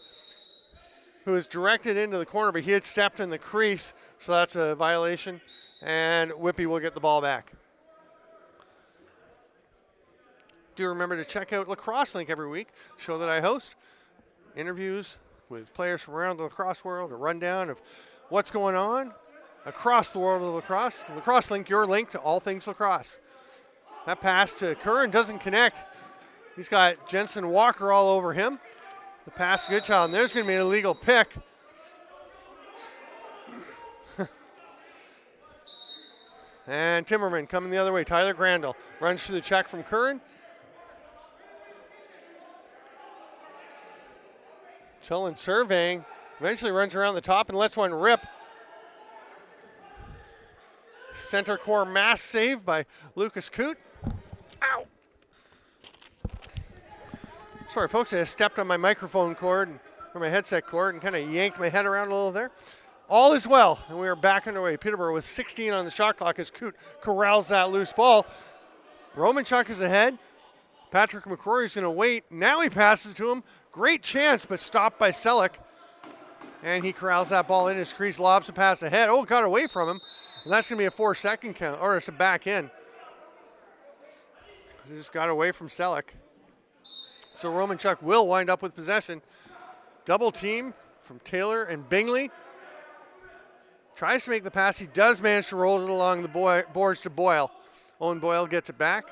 Speaker 1: who is directed into the corner, but he had stepped in the crease, so that's a violation, and Whitby will get the ball back. Do remember to check out Lacrosse Link every week, show that I host. Interviews with players from around the lacrosse world, a rundown of what's going on across the world of lacrosse. Lacrosse Link, your link to all things lacrosse. That pass to Curran doesn't connect. He's got Jensen Walker all over him. The pass to Goodchild, and there's going to be an illegal pick. And Timbermen coming the other way. Tyler Grandel runs through the check from Curran. Chillen surveying, eventually runs around the top and lets one rip. Center core mass save by Lucas Coote. Ow! Sorry, folks, I stepped on my microphone cord or my headset cord and kind of yanked my head around a little there. All is well, and we are back underway. Peterborough with 16 on the shot clock as Coote corrals that loose ball. Romanchuk is ahead. Patrick McCrory is going to wait. Now he passes to him. Great chance, but stopped by Selleck. And he corrals that ball in his crease, lobs a pass ahead. Oh, got away from him. And that's going to be a 4-second count, or it's a back in. He just got away from Selleck. So Romanchuk will wind up with possession. Double team from Taylor and Bingley. Tries to make the pass. He does manage to roll it along the boards to Boyle. Owen Boyle gets it back.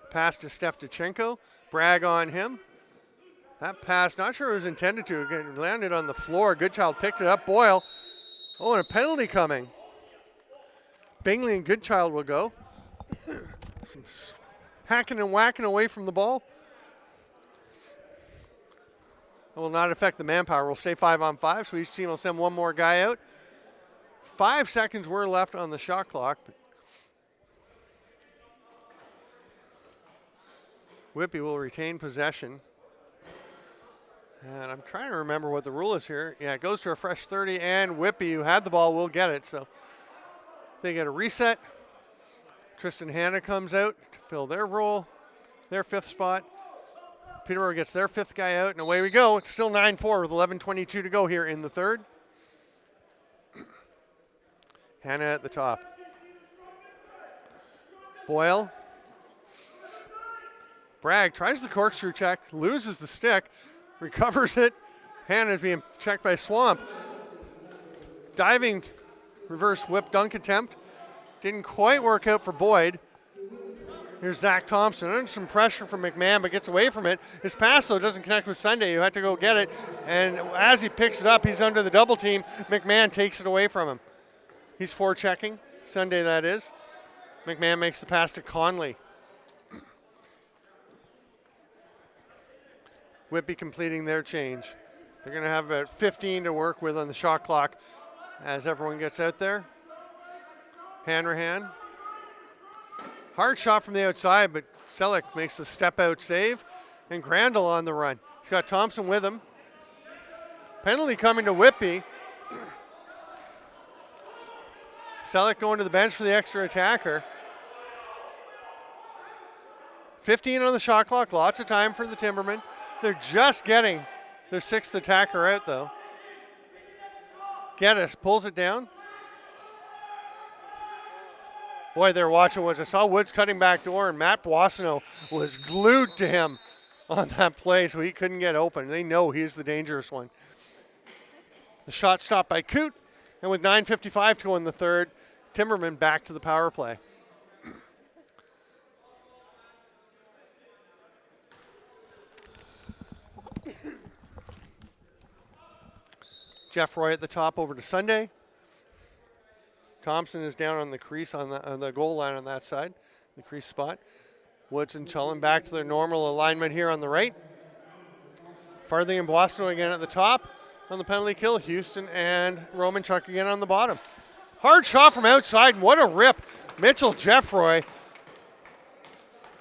Speaker 1: Pass to Steftichenko. Bragg on him. That pass, not sure it was intended to. Again, landed on the floor. Goodchild picked it up. Boyle. Oh, and a penalty coming. Bingley and Goodchild will go. Some hacking and whacking away from the ball. It will not affect the manpower. We'll stay 5-on-5, so each team will send one more guy out. 5 seconds were left on the shot clock. Whitby will retain possession. And I'm trying to remember what the rule is here. Yeah, it goes to a fresh 30, and Whitby, who had the ball, will get it. So they get a reset. Tristan Hanna comes out to fill their role, their 5th spot. Peterborough gets their 5th guy out, and away we go. It's still 9-4 with 11:22 to go here in the 3rd. Hanna at the top. Boyle. Bragg tries the corkscrew check, loses the stick, recovers it. Hanna is being checked by Swamp. Diving reverse whip dunk attempt. Didn't quite work out for Boyd. Here's Zach Thompson under some pressure from McMahon, but gets away from it. His pass, though, doesn't connect with Sunday. You had to go get it. And as he picks it up, he's under the double team. McMahon takes it away from him. He's forechecking. Sunday, that is. McMahon makes the pass to Conley. Whitby completing their change. They're going to have about 15 to work with on the shot clock as everyone gets out there. Hanrahan. Hard shot from the outside, but Selleck makes the step-out save. And Grandal on the run. He's got Thompson with him. Penalty coming to Whitby. Selleck going to the bench for the extra attacker. 15 on the shot clock. Lots of time for the Timbermen. They're just getting their 6th attacker out, though. Geddes pulls it down. Boy, they're watching Woods. I saw Woods cutting back door, and Matt Boissonneau was glued to him on that play, so he couldn't get open. They know he's the dangerous one. The shot stopped by Coote, and with 9:55 to go in the 3rd, Timbermen back to the power play. Jeff Roy at the top over to Sunday. Thompson is down on the crease on the goal line on that side, the crease spot. Woods and Cullen back to their normal alignment here on the right. Farthing and Boissonneau again at the top on the penalty kill. Houston and Romanchuk again on the bottom. Hard shot from outside, and what a rip. Mitchell Jeffroy,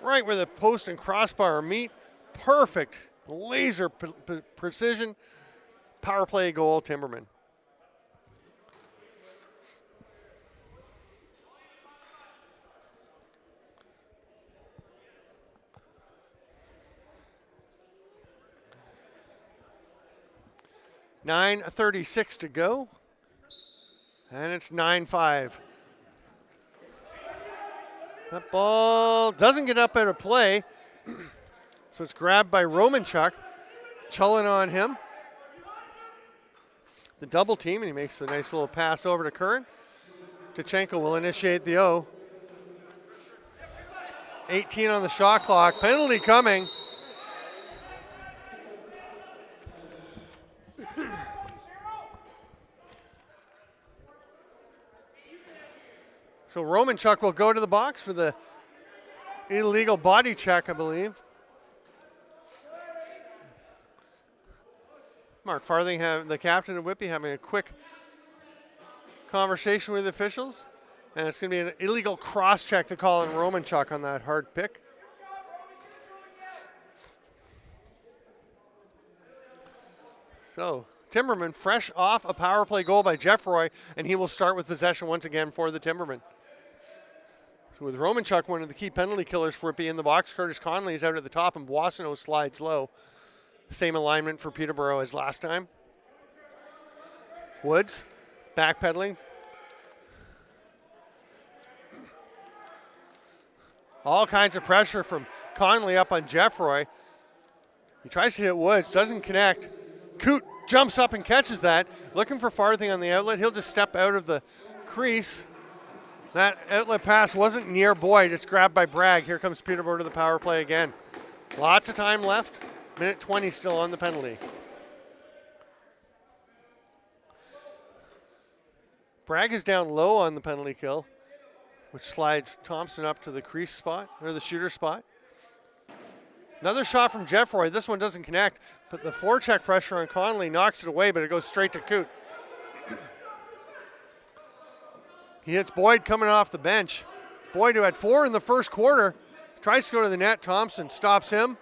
Speaker 1: right where the post and crossbar meet. Perfect laser precision. Power play goal, Timbermen. .36 to go, and it's 9-5. That ball doesn't get up out of play, so it's grabbed by Romanchuk. Chullen on him. The double team, and he makes a nice little pass over to Curran. Tkachenko will initiate the O. 18 on the shot clock. Penalty coming. So Romanchuk will go to the box for the illegal body check, I believe. Mark Farthing, the captain of Whitby, having a quick conversation with officials. And it's going to be an illegal cross-check to call in Romanchuk on that hard pick. So Timbermen fresh off a power play goal by Jeff Roy, and he will start with possession once again for the Timbermen. So with Romanchuk, one of the key penalty killers for Whitby in the box, Curtis Conley is out at the top, and Boissonneau slides low. Same alignment for Peterborough as last time. Woods backpedaling. All kinds of pressure from Conley up on Jeffroy. He tries to hit Woods, doesn't connect. Coote jumps up and catches that. Looking for Farthing on the outlet. He'll just step out of the crease. That outlet pass wasn't near Boyd. It's grabbed by Bragg. Here comes Peterborough to the power play again. Lots of time left. Minute 20 still on the penalty. Bragg is down low on the penalty kill, which slides Thompson up to the crease spot, or the shooter spot. Another shot from Jeffroy. This one doesn't connect, but the forecheck pressure on Conley knocks it away, but it goes straight to Coote. He hits Boyd coming off the bench. Boyd, who had 4 in the first quarter, tries to go to the net. Thompson stops him.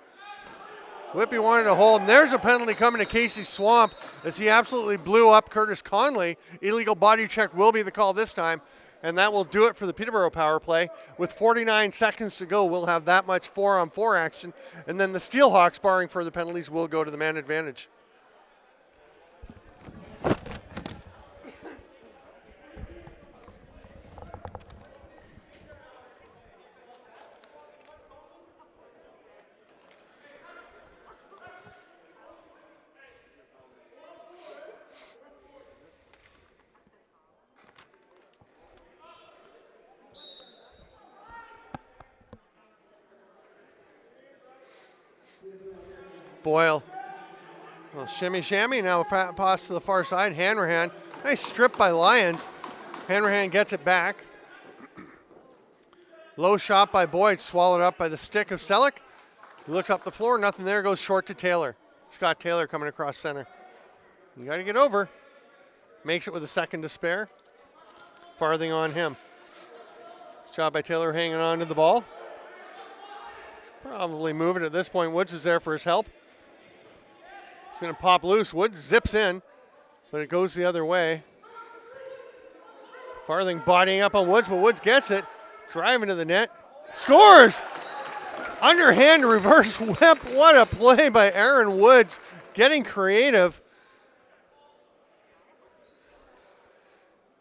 Speaker 1: Whitby wanted to hold, and there's a penalty coming to Casey Swamp as he absolutely blew up Curtis Conley. Illegal body check will be the call this time, and that will do it for the Peterborough power play. With 49 seconds to go, we'll have that much 4-on-4 action, and then the SteelHawks, barring further penalties, will go to the man advantage. Boyle. Well, shimmy, now a pass to the far side. Hanrahan. Nice strip by Lyons. Hanrahan gets it back. Low shot by Boyd, swallowed up by the stick of Selleck. He looks up the floor, nothing there, goes short to Taylor. Scott Taylor coming across center. You got to get over. Makes it with a second to spare. Farthing on him. Nice job by Taylor hanging on to the ball. Probably move it at this point. Woods is there for his help. It's going to pop loose. Woods zips in, but it goes the other way. Farthing bodying up on Woods, but Woods gets it. Driving to the net. Scores! Underhand reverse whip. What a play by Aaron Woods. Getting creative.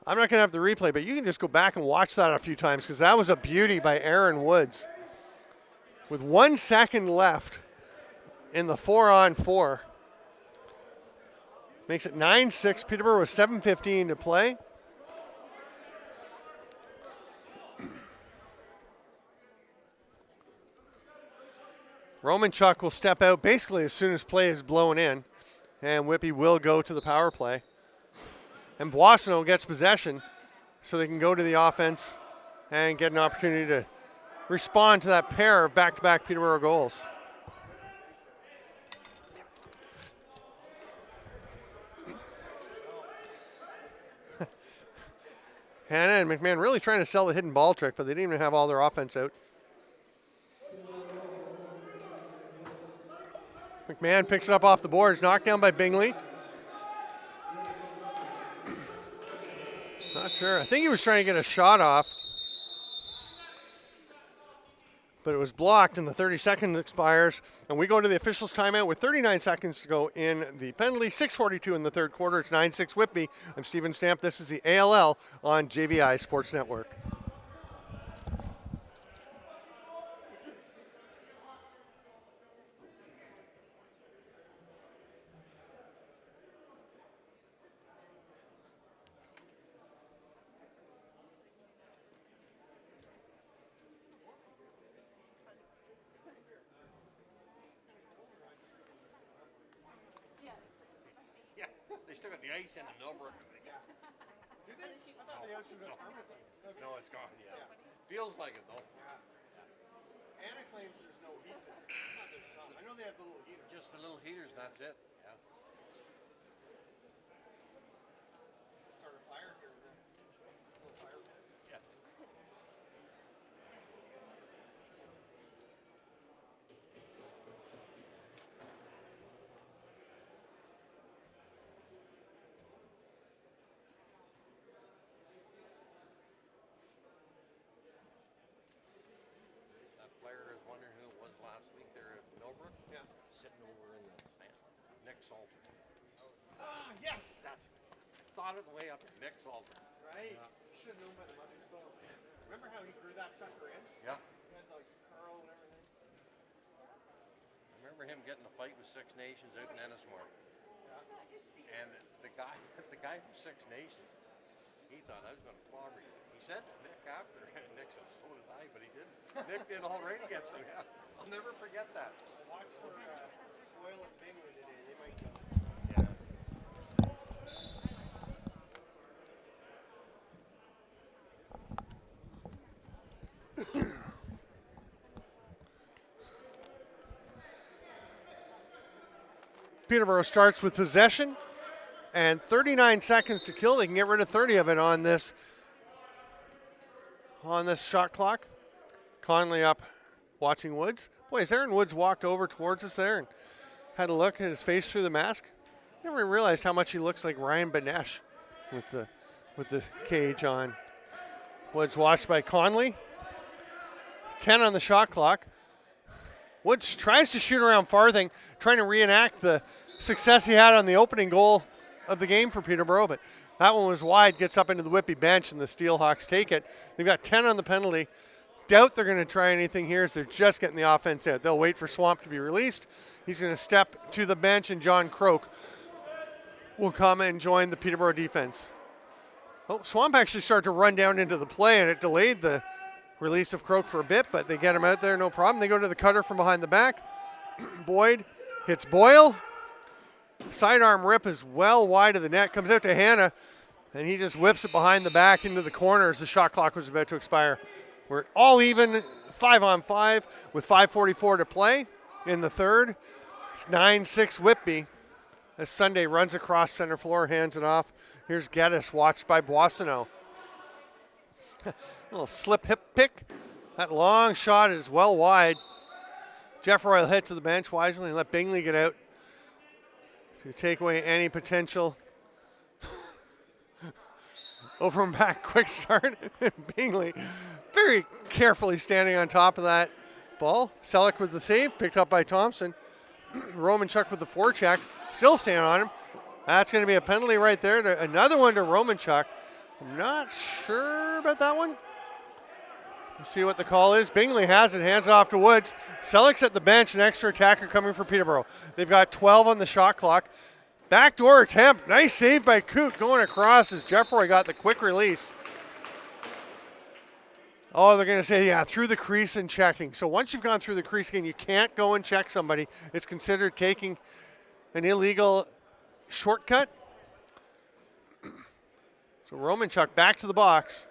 Speaker 1: I'm not going to have the replay, but you can just go back and watch that a few times because that was a beauty by Aaron Woods. With 1 second left in the 4-on-4. Makes it 9-6. Peterborough with 7:15 to play. Romanchuk will step out basically as soon as play is blown in, and Whitby will go to the power play. And Boissonneau gets possession so they can go to the offense and get an opportunity to respond to that pair of back-to-back Peterborough goals. Hannah and McMahon really trying to sell the hidden ball trick, but they didn't even have all their offense out. McMahon picks it up off the boards, knocked down by Bingley. Not sure. I think he was trying to get a shot off, but it was blocked, and the 30 seconds expires, and we go to the officials' timeout with 39 seconds to go in the penalty. 6:42 in the third quarter. It's 9-6 Whitby. I'm Stephen Stamp. This is the ALL on JVI Sports Network.
Speaker 2: Still got the ice in the Millbrook.
Speaker 1: Yeah. Do they? I thought the ice was permanently.
Speaker 2: No, it's gone. Yeah. Feels like it though.
Speaker 1: Yeah. Anna claims there's no heat there. I thought there's some. I know they have the little heater.
Speaker 2: Just the little heaters, and that's it. Yeah.
Speaker 1: Start a fire here and then. A little fire.
Speaker 2: Yeah. Salter.
Speaker 1: Yes.
Speaker 2: That's thought of the way up at Nick Salter.
Speaker 1: Right. Should have known by the muscle phone. Remember how he grew that sucker in?
Speaker 2: Yeah.
Speaker 1: He had like curl and everything.
Speaker 2: I remember him getting a fight with Six Nations out in Ennismore. Yeah. And the guy from Six Nations, he thought I was going to clobber you. He said to Nick after, and Nick said, so did I, but he didn't. Nick did already get some. Yeah. I'll never forget that.
Speaker 1: Watch for Foyle and Bingley today. They might go.
Speaker 2: Yeah.
Speaker 1: Peterborough starts with possession and 39 seconds to kill. They can get rid of 30 of it on this shot clock. Conley up watching Woods. Boy, has Aaron Woods walked over towards us there and had a look at his face through the mask. Never realized how much he looks like Ryan Benesh with the cage on. Woods watched by Conley. 10 on the shot clock. Woods tries to shoot around Farthing, trying to reenact the success he had on the opening goal of the game for Peterborough, but that one was wide, gets up into the Whitby bench, and the SteelHawks take it. They've got 10 on the penalty. Doubt they're going to try anything here as they're just getting the offense out. They'll wait for Swamp to be released. He's going to step to the bench, and John Croak will come and join the Peterborough defense. Oh, Swamp actually started to run down into the play, and it delayed the release of Croak for a bit, but they get him out there, no problem. They go to the cutter from behind the back. Boyd hits Boyle. Sidearm rip is well wide of the net, comes out to Hanna, and he just whips it behind the back into the corner as the shot clock was about to expire. We're all even, 5-on-5 with 5:44 to play in the third. It's 9-6 Whitby as Sunday runs across center floor, hands it off. Here's Geddes, watched by Boissonneau. Little slip hip pick. That long shot is well wide. Jeff Roy will head to the bench wisely and let Bingley get out to take away any potential over and back quick start. Bingley very carefully standing on top of that ball. Selleck with the save, picked up by Thompson. Romanchuk with the forecheck, still standing on him. That's going to be a penalty right there. Another one to Romanchuk. I'm not sure about that one. Let's see what the call is. Bingley has it, hands it off to Woods. Selleck's at the bench, an extra attacker coming for Peterborough. They've got 12 on the shot clock. Backdoor attempt. Nice save by Coot going across as Jeffroy got the quick release. Oh, they're going to say, yeah, through the crease and checking. So once you've gone through the crease again, you can't go and check somebody. It's considered taking an illegal shortcut. So Romanchuk back to the box.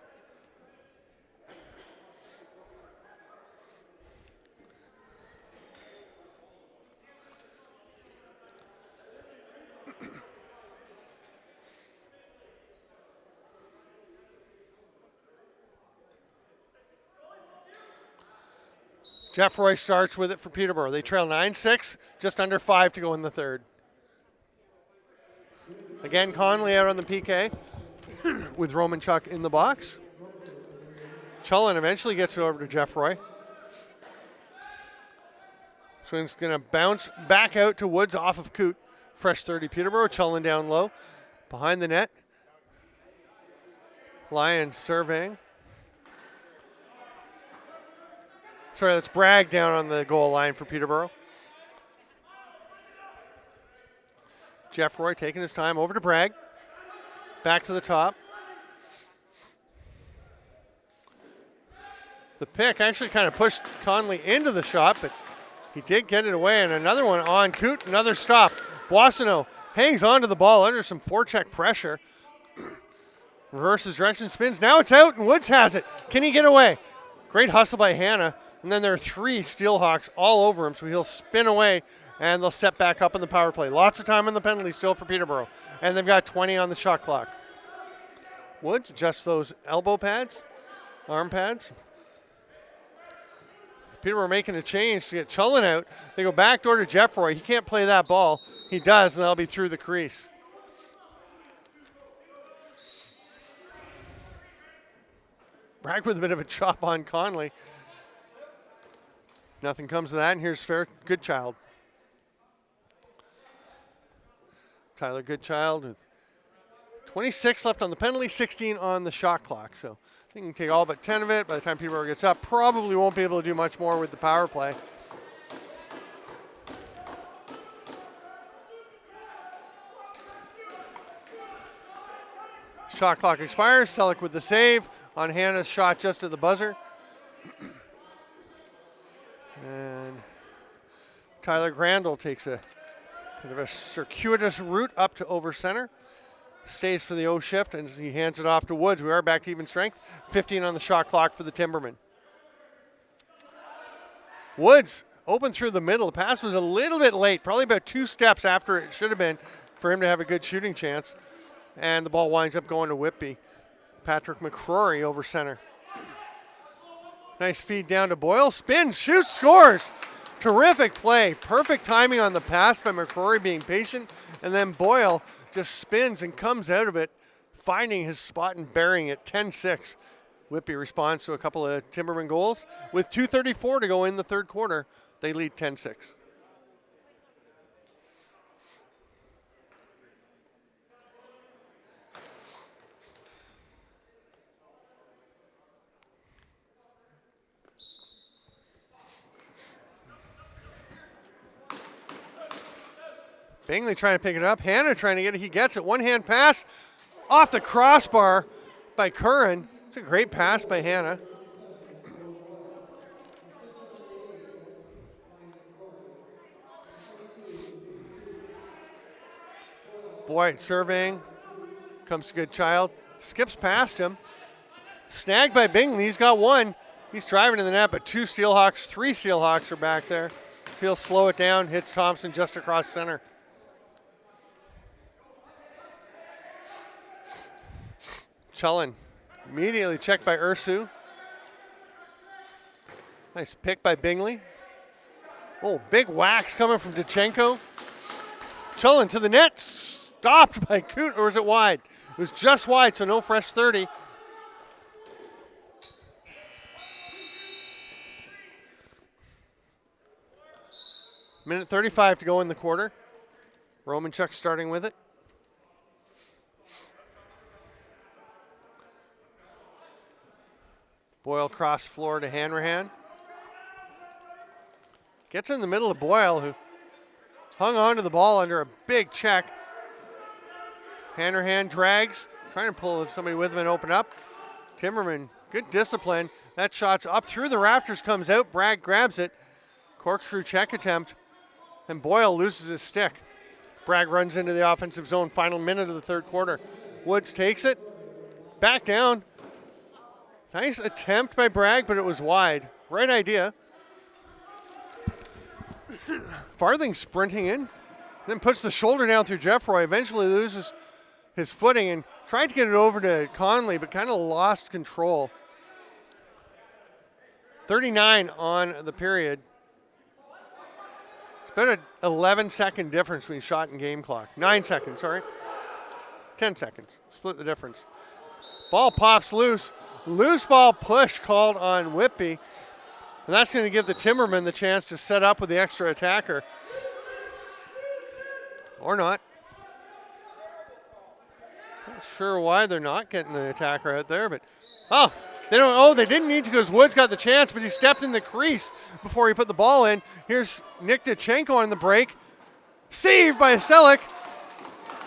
Speaker 1: Jeff Roy starts with it for Peterborough. They trail 9-6, just under 5 to go in the third. Again, Conley out on the PK with Romanchuk in the box. Chullen eventually gets it over to Jeff Roy. Swing's going to bounce back out to Woods off of Coot. Fresh 30 Peterborough. Chullen down low. Behind the net. Lyon surveying. Sorry, that's Bragg down on the goal line for Peterborough. Jeff Roy taking his time over to Bragg. Back to the top. The pick actually kind of pushed Conley into the shot, but he did get it away. And another one on Coot, another stop. Boissonneau hangs onto the ball under some forecheck pressure. Reverses direction, spins. Now it's out, and Woods has it. Can he get away? Great hustle by Hanna. And then there are 3 SteelHawks all over him, so he'll spin away, and they'll set back up in the power play. Lots of time on the penalty still for Peterborough. And they've got 20 on the shot clock. Woods adjusts those elbow pads, arm pads. Peterborough making a change to get Chullen out. They go backdoor to Jeffroy. He can't play that ball. He does, and that'll be through the crease. Bragg with a bit of a chop on Conley. Nothing comes of that, and here's Fair Goodchild. Tyler Goodchild with 26 left on the penalty, 16 on the shot clock. So he can take all but 10 of it. By the time Peterborough gets up, probably won't be able to do much more with the power play. Shot clock expires. Selleck with the save on Hannah's shot just at the buzzer. And Tyler Grandel takes a bit of a circuitous route up to over center. Stays for the O shift, and he hands it off to Woods. We are back to even strength. 15 on the shot clock for the Timbermen. Woods open through the middle. The pass was a little bit late, probably about 2 steps after it should have been for him to have a good shooting chance. And the ball winds up going to Whitby. Patrick McCrory over center. Nice feed down to Boyle. Spins, shoots, scores. Terrific play. Perfect timing on the pass by McCrory, being patient. And then Boyle just spins and comes out of it, finding his spot and burying it. 10-6. Whitby responds to a couple of Timberman goals. With 2:34 to go in the third quarter, they lead 10-6. Bingley trying to pick it up. Hannah trying to get it. He gets it. One-hand pass off the crossbar by Curran. It's a great pass by Hannah. Boyd surveying. Comes to Goodchild. Skips past him. Snagged by Bingley. He's got one. He's driving to the net, but 2 SteelHawks, 3 SteelHawks are back there. He'll slow it down. Hits Thompson just across center. Chullen immediately checked by Ursu. Nice pick by Bingley. Oh, big whacks coming from Dachenko. Chullen to the net. Stopped by Coot, or was it wide? It was just wide, so no fresh 30. Minute 35 to go in the quarter. Romanchuk starting with it. Boyle cross floor to Hanrahan. Gets in the middle of Boyle, who hung on to the ball under a big check. Hanrahan drags, trying to pull somebody with him and open up. Timberman, good discipline. That shot's up through the rafters, comes out. Bragg grabs it. Corkscrew check attempt. And Boyle loses his stick. Bragg runs into the offensive zone. Final minute of the third quarter. Woods takes it. Back down. Nice attempt by Bragg, but it was wide. Right idea. Farthing sprinting in. Then puts the shoulder down through Jeffroy. Eventually loses his footing and tried to get it over to Conley, but kind of lost control. 39 on the period. It's been an 11-second difference between shot and game clock. 9 seconds, sorry. 10 seconds. Split the difference. Ball pops loose. Loose ball push called on Whitby. And that's going to give the Timbermen the chance to set up with the extra attacker. Or not. Not sure why they're not getting the attacker out there, but they didn't need to because Woods got the chance, but he stepped in the crease before he put the ball in. Here's Nick Dachenko on the break. Saved by Selleck.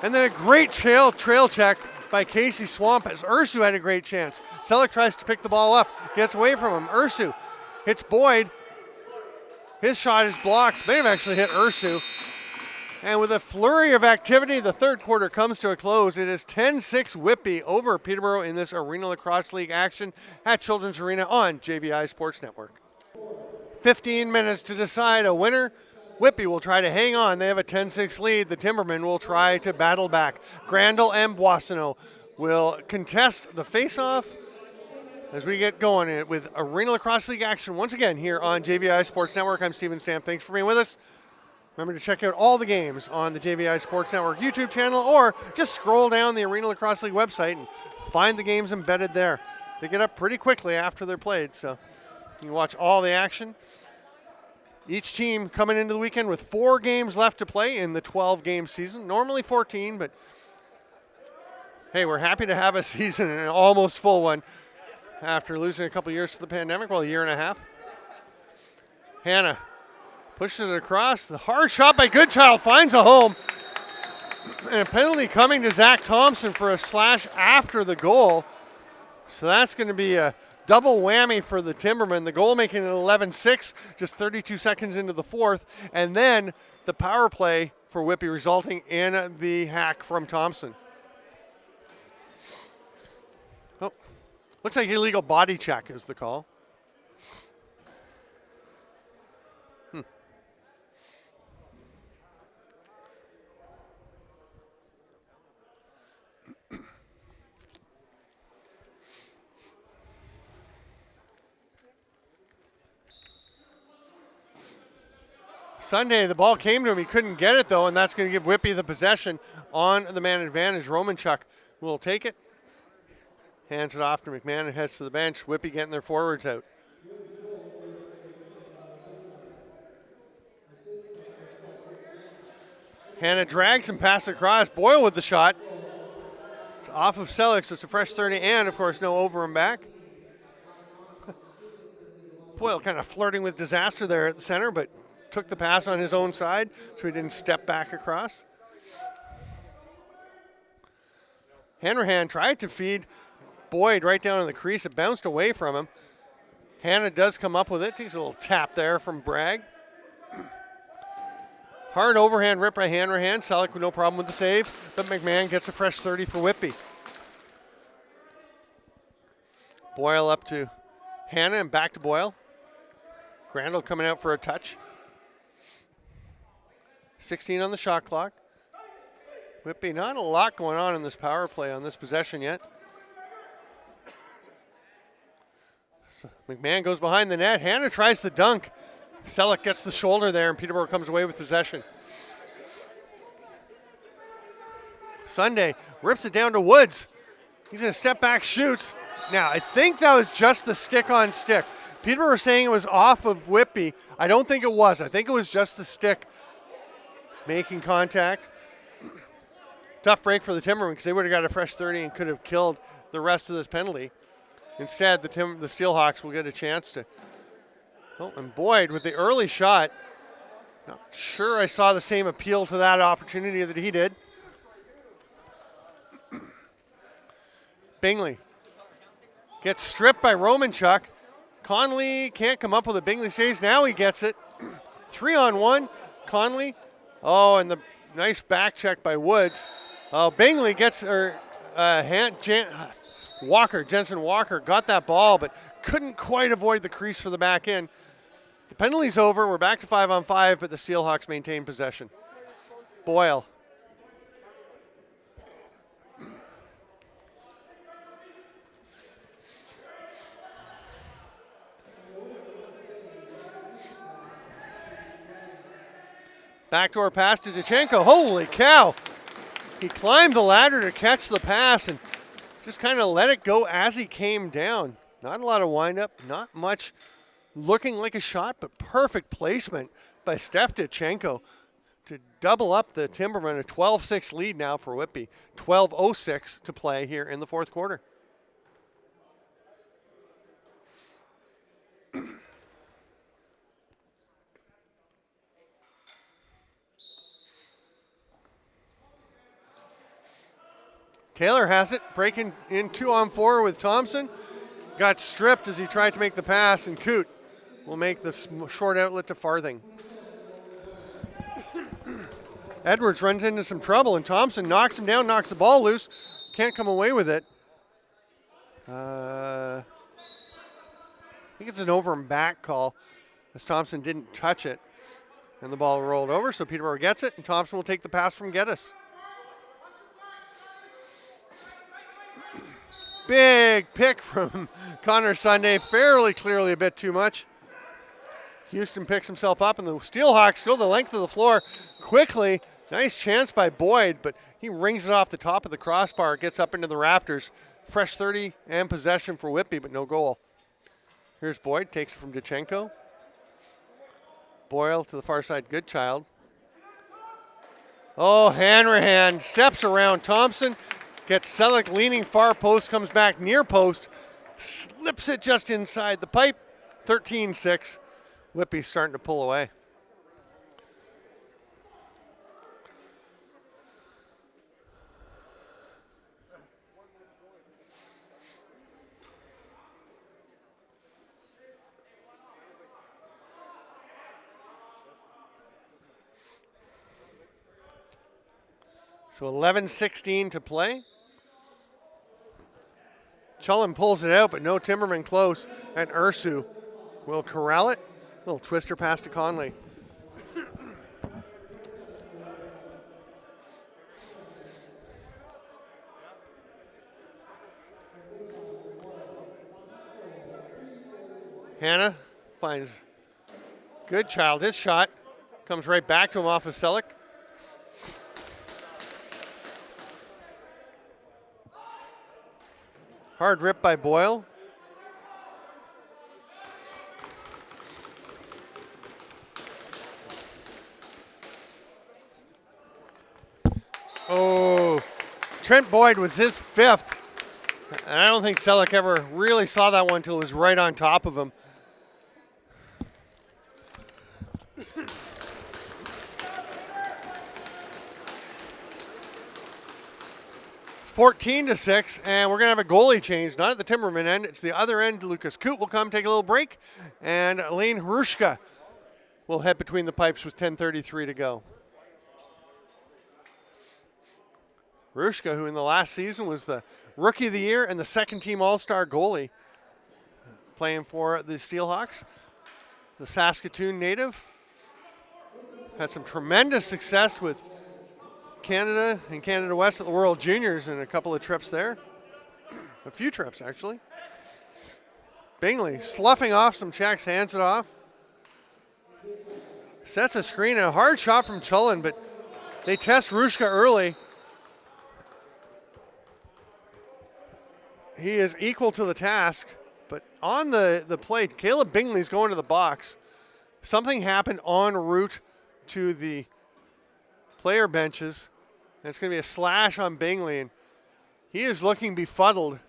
Speaker 1: And then a great trail check by Casey Swamp as Ursu had a great chance. Selleck tries to pick the ball up, gets away from him. Ursu hits Boyd. His shot is blocked. May have actually hit Ursu. And with a flurry of activity, the third quarter comes to a close. It is 10-6 Whitby over Peterborough in this Arena Lacrosse League action at Children's Arena on JVI Sports Network. 15 minutes to decide a winner. Whitby will try to hang on. They have a 10-6 lead. The Timbermen will try to battle back. Grandel and Boissonneau will contest the face-off as we get going with Arena Lacrosse League action once again here on JVI Sports Network. I'm Steven Stamp. Thanks for being with us. Remember to check out all the games on the JVI Sports Network YouTube channel, or just scroll down the Arena Lacrosse League website and find the games embedded there. They get up pretty quickly after they're played, so you can watch all the action. Each team coming into the weekend with 4 games left to play in the 12-game season. Normally 14, but hey, we're happy to have a season and an almost full one after losing a couple years to the pandemic, well, a year and a half. Hannah pushes it across. The hard shot by Goodchild finds a home. And a penalty coming to Zach Thompson for a slash after the goal. So that's going to be a double whammy for the Timbermen. The goal making it 11-6, just 32 seconds into the fourth. And then the power play for Whitby resulting in the hack from Thompson. Oh, looks like illegal body check is the call. Sunday, the ball came to him. He couldn't get it, though, and that's going to give Whitby the possession on the man advantage. Romanchuk will take it. Hands it off to McMahon and heads to the bench. Whitby getting their forwards out. Hannah drags and passes across. Boyle with the shot. It's off of Selleck, so it's a fresh 30, and, of course, no over and back. Boyle kind of flirting with disaster there at the center, but took the pass on his own side, so he didn't step back across. Hanrahan tried to feed Boyd right down in the crease. It bounced away from him. Hannah does come up with it. Takes a little tap there from Bragg. Hard overhand rip by Hanrahan. Selleck with no problem with the save, but McMahon gets a fresh 30 for Whitby. Boyle up to Hannah and back to Boyle. Grandel coming out for a touch. 16 on the shot clock. Whitby, not a lot going on in this power play on this possession yet. So McMahon goes behind the net. Hannah tries the dunk. Selleck gets the shoulder there, and Peterborough comes away with possession. Sunday rips it down to Woods. He's going to step back, shoots. Now, I think that was just the stick on stick. Peterborough saying it was off of Whitby. I don't think it was. I think it was just the stick making contact. Tough break for the Timbermen because they would have got a fresh 30 and could have killed the rest of this penalty. Instead, the SteelHawks will get a chance to. Oh, and Boyd with the early shot. Not sure I saw the same appeal to that opportunity that he did. Bingley gets stripped by Romanchuk. Conley can't come up with it. Bingley saves. Now he gets it. 3-on-1. Conley. Oh, and the nice back check by Woods. Bingley gets, Jensen Walker got that ball, but couldn't quite avoid the crease for the back end. The penalty's over. We're back to 5-on-5, but the SteelHawks maintain possession. Boyle. Backdoor pass to Dachenko. Holy cow. He climbed the ladder to catch the pass and just kind of let it go as he came down. Not a lot of windup, not much looking like a shot, but perfect placement by Steph Dachenko to double up the Timbermen. A 12-6 lead now for Whitby. 12:06 to play here in the fourth quarter. Taylor has it, breaking in 2-on-4 with Thompson. Got stripped as he tried to make the pass, and Coote will make the short outlet to Farthing. Edwards runs into some trouble, and Thompson knocks him down, knocks the ball loose. Can't come away with it. I think it's an over and back call, as Thompson didn't touch it. And the ball rolled over, so Peterborough gets it, and Thompson will take the pass from Geddes. Big pick from Connor Sunday, fairly clearly a bit too much. Houston picks himself up, and the SteelHawks go the length of the floor quickly. Nice chance by Boyd, but he rings it off the top of the crossbar, gets up into the rafters. Fresh 30 and possession for Whitby, but no goal. Here's Boyd, takes it from Dachenko. Boyle to the far side, Goodchild. Oh, Hanrahan steps around Thompson, gets Selleck leaning far post, comes back near post, slips it just inside the pipe. 13-6. Whitby's starting to pull away. So 11:16 to play. Cullen pulls it out, but no Timbermen close, and Ursu will corral it. Little twister pass to Conley. Hannah finds Goodchild. His shot comes right back to him off of Selleck. Hard rip by Boyle. Oh, Trent Boyd was his fifth. And I don't think Selleck ever really saw that one until it was right on top of him. (14-6), and we're going to have a goalie change, not at the Timberman end. It's the other end. Lucas Coote will come take a little break, and Lane Hrushka will head between the pipes with 10:33 to go. Hrushka, who in the last season was the Rookie of the Year and the second-team All-Star goalie, playing for the SteelHawks, the Saskatoon native. Had some tremendous success with Canada and Canada West at the World Juniors and a couple of trips there. A few trips, actually. Bingley sloughing off some checks, hands it off. Sets a screen and a hard shot from Cullen, but they test Hrushka early. He is equal to the task, but on the plate, Caleb Bingley's going to the box. Something happened en route to the player benches, and it's going to be a slash on Bingley, and he is looking befuddled.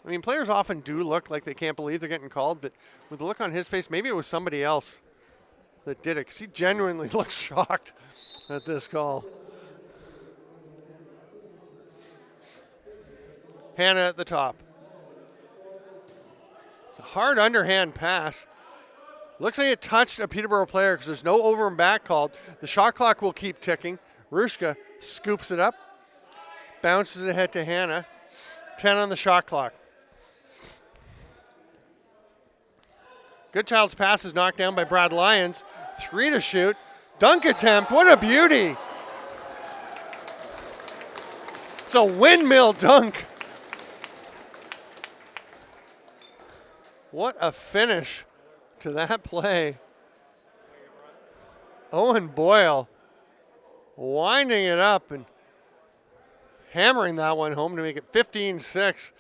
Speaker 1: I mean, players often do look like they can't believe they're getting called, but with the look on his face, maybe it was somebody else that did it, because he genuinely looks shocked at this call. Hannah at the top. It's a hard underhand pass. Looks like it touched a Peterborough player because there's no over and back called. The shot clock will keep ticking. Hrushka scoops it up, bounces it ahead to Hannah. 10 on the shot clock. Goodchild's pass is knocked down by Brad Lyons. 3 to shoot. Dunk attempt. What a beauty. It's a windmill dunk. What a finish to that play. Owen Boyle winding it up and hammering that one home to make it 15-6.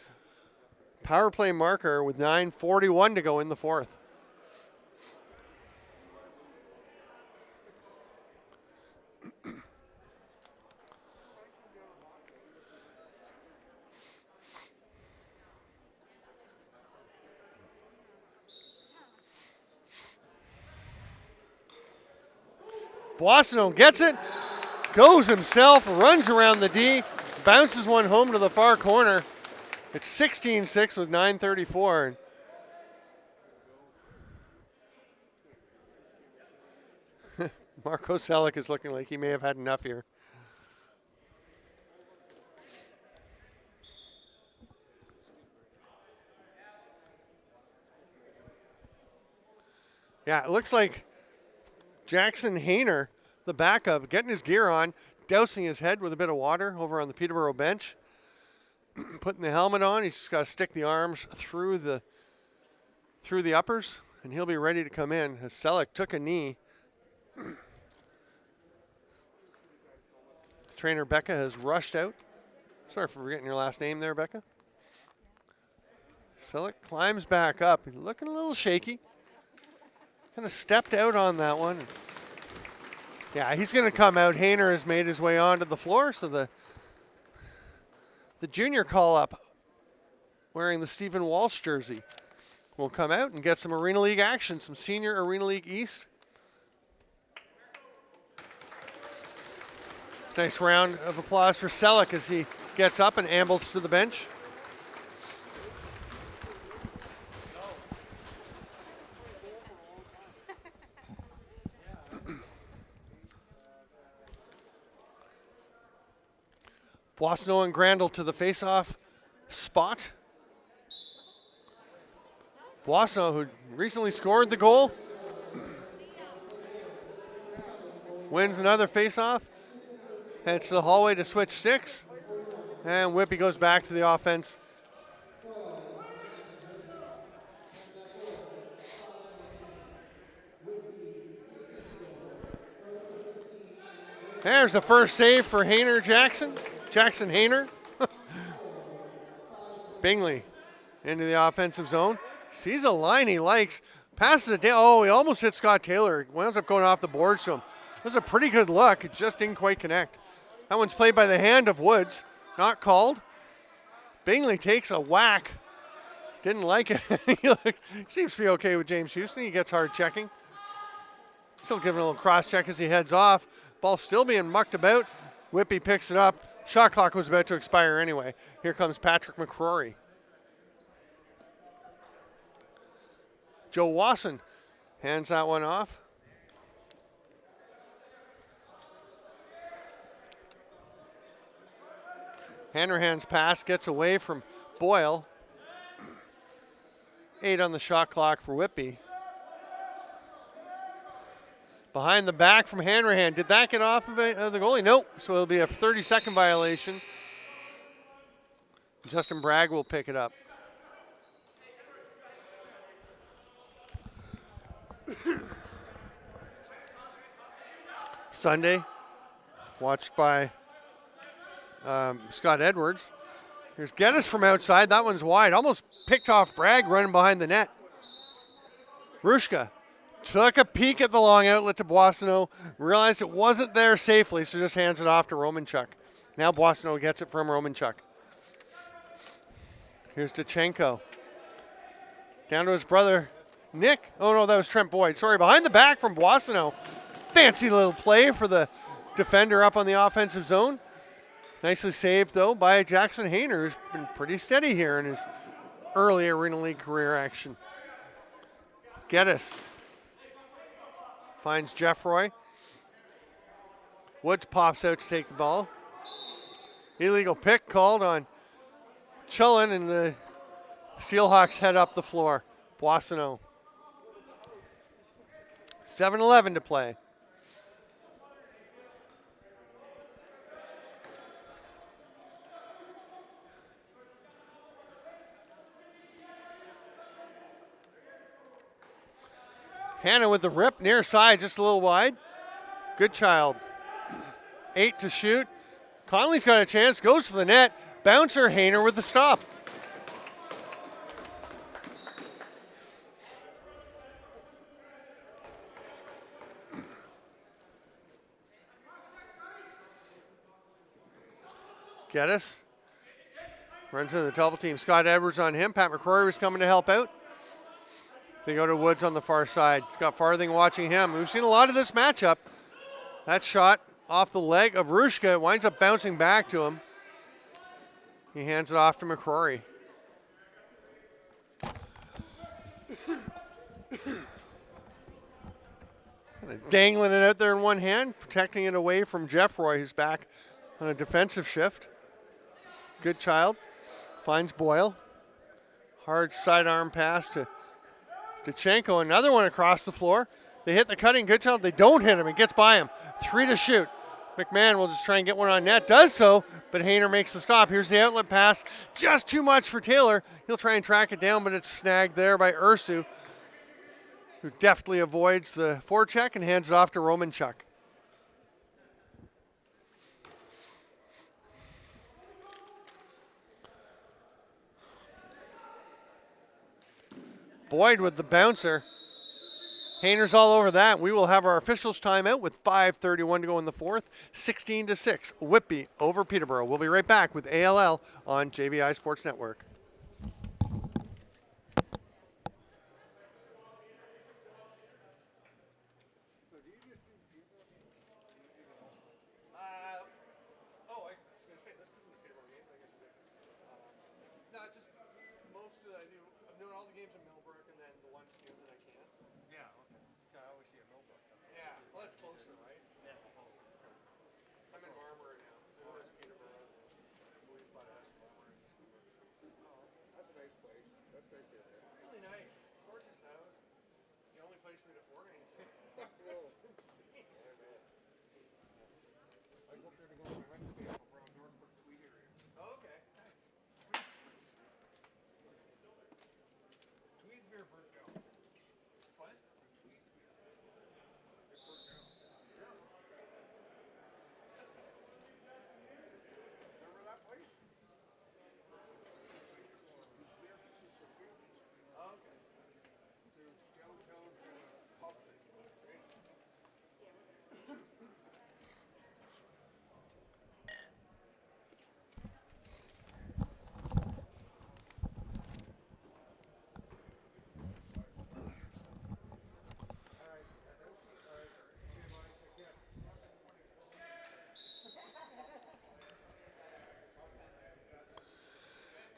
Speaker 1: Power play marker with 9:41 to go in the fourth. Boissonneau gets it, goes himself, runs around the D, bounces one home to the far corner. It's 16-6 with 9:34. Marco Selleck is looking like he may have had enough here. Yeah, it looks like Jackson Hayner, the backup, getting his gear on, dousing his head with a bit of water over on the Peterborough bench. Putting the helmet on, he's just got to stick the arms through the uppers, and he'll be ready to come in. As Selleck took a knee. Trainer Becca has rushed out. Sorry for forgetting your last name there, Becca. Selleck climbs back up. He's looking a little shaky. Kind of stepped out on that one. Yeah, he's going to come out. Hayner has made his way onto the floor, so the junior call-up wearing the Stephen Walsh jersey will come out and get some Arena League action, some Senior Arena League East. Nice round of applause for Selleck as he gets up and ambles to the bench. Boissonneau and Grandel to the face-off spot. Boissonneau, who recently scored the goal, wins another face-off, heads to the hallway to switch sticks, and Whitby goes back to the offense. There's the first save for Jackson Hayner. Bingley into the offensive zone. Sees a line he likes. Passes it down. Oh, he almost hit Scott Taylor. Winds up going off the boards to him. It was a pretty good look. It just didn't quite connect. That one's played by the hand of Woods. Not called. Bingley takes a whack. Didn't like it. He seems to be okay with James Houston. He gets hard checking. Still giving a little cross check as he heads off. Ball still being mucked about. Whitby picks it up. Shot clock was about to expire anyway. Here comes Patrick McCrory. Joe Wasson hands that one off. Hanrahan's pass gets away from Boyle. 8 on the shot clock for Whitby. Behind the back from Hanrahan. Did that get off of the goalie? Nope. So it'll be a 30-second violation. Justin Bragg will pick it up. Sunday, watched by Scott Edwards. Here's Geddes from outside. That one's wide. Almost picked off Bragg running behind the net. Rushka took a peek at the long outlet to Boissonneau, realized it wasn't there safely, so just hands it off to Romanchuk. Now Boissonneau gets it from Romanchuk. Here's Dachenko. Down to his brother, Nick. Oh, no, that was Trent Boyd. Sorry, behind the back from Boissonneau. Fancy little play for the defender up on the offensive zone. Nicely saved, though, by Jackson Hayner, who's been pretty steady here in his early Arena League career action. Geddes finds Jeffroy. Woods pops out to take the ball. Illegal pick called on Chillin, and the SteelHawks head up the floor. Boissonneau. 7:11 to play. Hannah with the rip, near side, just a little wide. Good child. 8 to shoot. Conley's got a chance, goes to the net. Bouncer, Hayner with the stop. Geddes runs into the double team. Scott Edwards on him. Pat McCrory was coming to help out. They go to Woods on the far side. He's got Farthing watching him. We've seen a lot of this matchup. That shot off the leg of Rushka. It winds up bouncing back to him. He hands it off to McCrory. Dangling it out there in one hand, protecting it away from Jeffroy, who's back on a defensive shift. Good child. Finds Boyle. Hard sidearm pass to Dachenko. Another one across the floor. They hit the cutting. Good child. They don't hit him. It gets by him. 3 to shoot. McMahon will just try and get one on net. Does so, but Hayner makes the stop. Here's the outlet pass. Just too much for Taylor. He'll try and track it down, but it's snagged there by Ursu, who deftly avoids the forecheck and hands it off to Romanchuk. Boyd with the bouncer. Hayner's all over that. We will have our officials timeout with 5:31 to go in the fourth. 16-6, Whitby over Peterborough. We'll be right back with ALL on JVI Sports Network.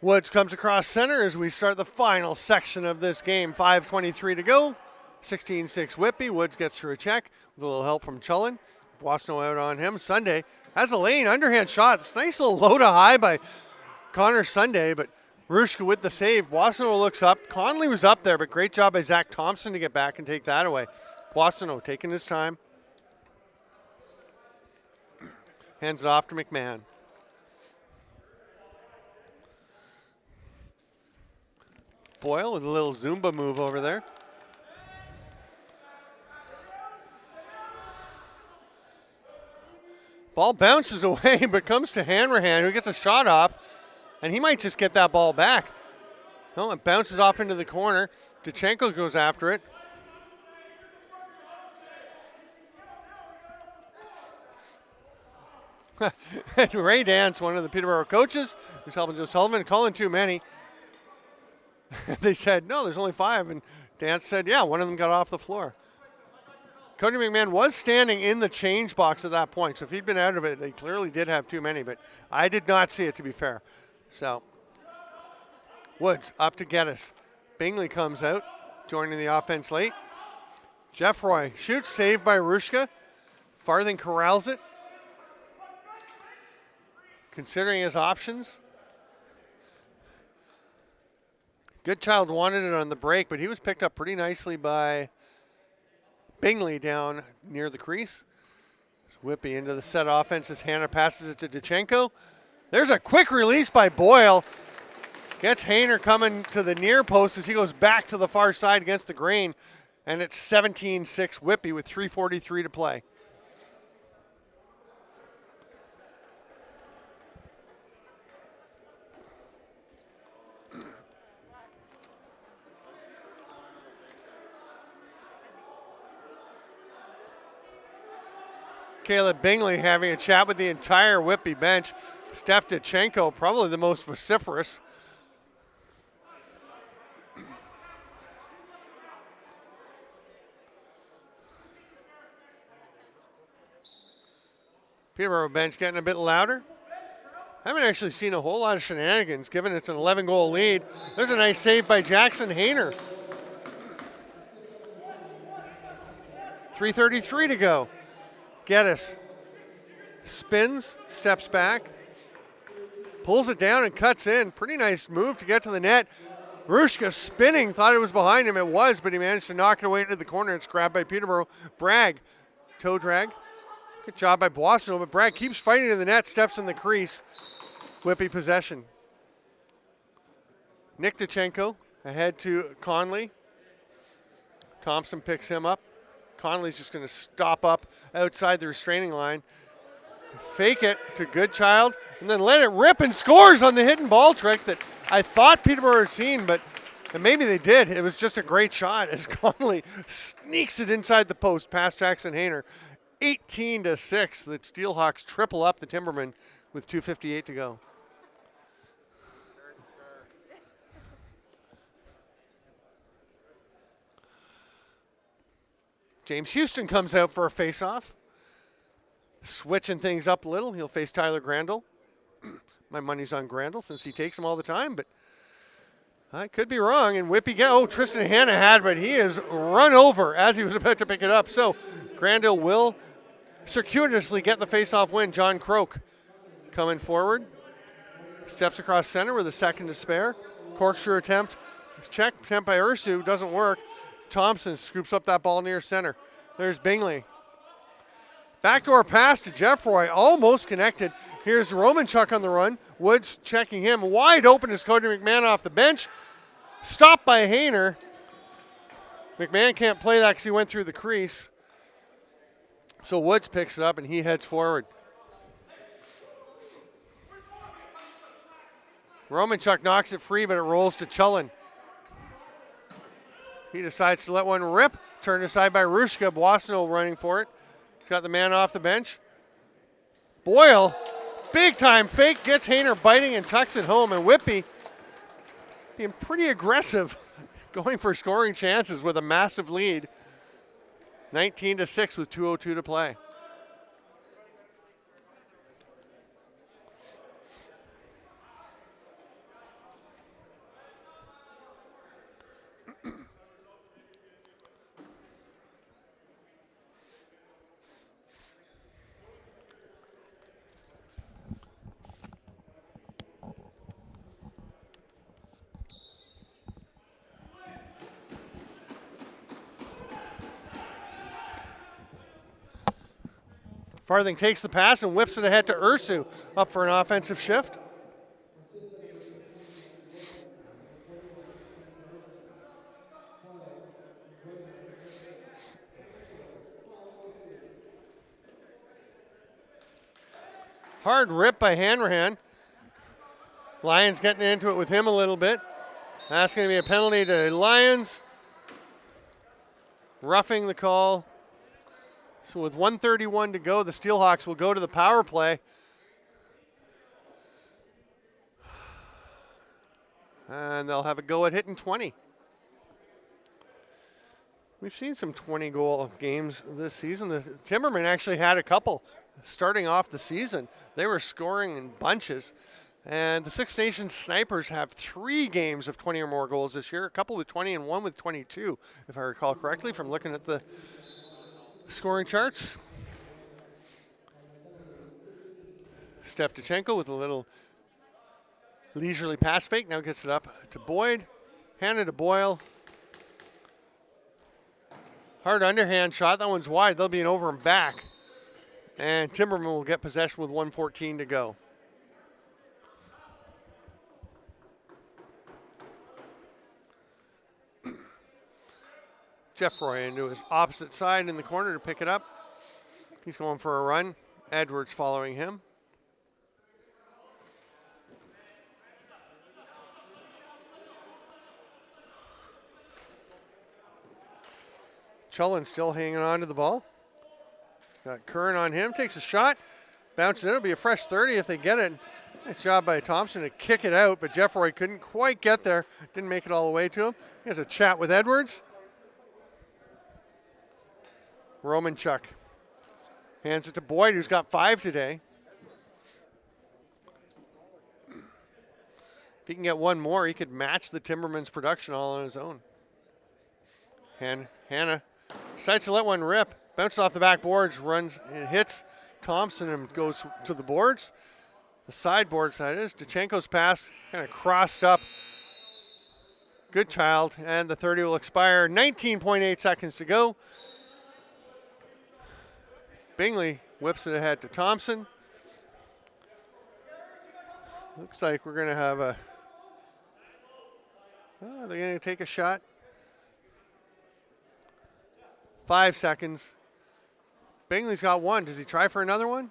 Speaker 1: Woods comes across center as we start the final section of this game. 5:23 to go. 16-6 Whitby. Woods gets through a check with a little help from Chullen. Boissonneau out on him. Sunday has a lane underhand shot. It's a nice little low to high by Connor Sunday, but Rushka with the save. Boissonneau looks up. Conley was up there, but great job by Zach Thompson to get back and take that away. Boissonneau taking his time. Hands it off to McMahon. Boyle with a little Zumba move over there. Ball bounces away, but comes to Hanrahan, who gets a shot off, and he might just get that ball back. No, it bounces off into the corner. Duchenko goes after it. And Ray Dance, one of the Peterborough coaches, who's helping Joe Sullivan, calling too many. They said, no, there's only 5. And Dance said, yeah, one of them got off the floor. Cody McMahon was standing in the change box at that point. So if he'd been out of it, they clearly did have too many. But I did not see it, to be fair. So Woods up to Geddes. Bingley comes out, joining the offense late. Jeffroy shoots, saved by Rushka. Farthing corrals it. Considering his options. Goodchild wanted it on the break, but he was picked up pretty nicely by Bingley down near the crease. Whippy into the set offense as Hannah passes it to Duchenko. There's a quick release by Boyle. Gets Hayner coming to the near post as he goes back to the far side against the grain. And it's 17-6 Whippy with 3:43 to play. Caleb Bingley having a chat with the entire Whitby bench. Steph Duchenko, probably the most vociferous. Peterborough bench getting a bit louder. I haven't actually seen a whole lot of shenanigans given it's an 11-goal lead. There's a nice save by Jackson Hayner. 3:33 to go. Geddes spins, steps back, pulls it down and cuts in. Pretty nice move to get to the net. Rushka spinning, thought it was behind him. It was, but he managed to knock it away into the corner. It's grabbed by Peterborough. Bragg, toe drag. Good job by Boissonneau, but Bragg keeps fighting to the net, steps in the crease. Whippy possession. Nick Duchenko ahead to Conley. Thompson picks him up. Conley's just going to stop up outside the restraining line. Fake it to Goodchild, and then let it rip and scores on the hidden ball trick that I thought Peterborough had seen, but And maybe they did. It was just a great shot as Connolly sneaks it inside the post past Jackson Hayner. 18-6. The SteelHawks triple up the Timbermen with 2:58 to go. James Houston comes out for a face-off. Switching things up a little. He'll face Tyler Grandel. My money's on Grandel since he takes him all the time, but I could be wrong. And Whitby, Tristan Hanna had, but he is run over as he was about to pick it up. So Grandel will circuitously get the face-off win. John Croak coming forward. Steps across center with a second to spare. Corkscrew attempt. Attempt by Ursu doesn't work. Thompson scoops up that ball near center. There's Bingley. Backdoor pass to Jeffroy, almost connected. Here's Romanchuk on the run. Woods checking him. Wide open is Cody McMahon off the bench. Stopped by Hayner. McMahon can't play that because he went through the crease. So Woods picks it up and he heads forward. Romanchuk knocks it free, but it rolls to Chullen. He decides to let one rip. Turned aside by Rushka. Boissonneau running for it. He's got the man off the bench. Boyle, big time fake, gets Hayner biting and tucks it home. And Whitby being pretty aggressive, going for scoring chances with a massive lead. 19-6 with 2:02 to play. Farthing takes the pass and whips it ahead to Ursu, up for an offensive shift. Hard rip by Hanrahan. Lions getting into it with him a little bit. That's going to be a penalty to Lions. Roughing the call. So with 1:31 to go, the SteelHawks will go to the power play. And they'll have a go at hitting 20. We've seen some 20-goal games this season. The Timbermen actually had a couple starting off the season. They were scoring in bunches. And the Six Nations Snipers have 3 games of 20 or more goals this year, a couple with 20 and one with 22, if I recall correctly from looking at the scoring charts. Stepdachenko with a little leisurely pass fake. Now gets it up to Boyd. Handed to Boyle. Hard underhand shot. That one's wide. They'll be an over and back. And Timberman will get possession with 1:14 to go. Jeffroy into his opposite side in the corner to pick it up. He's going for a run. Edwards following him. Chullen still hanging on to the ball. Got Curran on him, takes a shot, bounces it. It'll be a fresh 30 if they get it. Nice job by Thompson to kick it out, but Jeffroy couldn't quite get there. Didn't make it all the way to him. He has a chat with Edwards. Romanchuk hands it to Boyd, who's got 5 today. If he can get one more, he could match the Timbermen's production all on his own. Hanna decides to let one rip. Bounces off the back boards, runs and hits Thompson and goes to the boards. The sideboard side is. Dachenko's pass kind of crossed up. Good child, and the 30 will expire. 19.8 seconds to go. Bingley whips it ahead to Thompson. Looks like we're going to have a... Oh, they're going to take a shot. 5 seconds. Bingley's got one. Does he try for another one?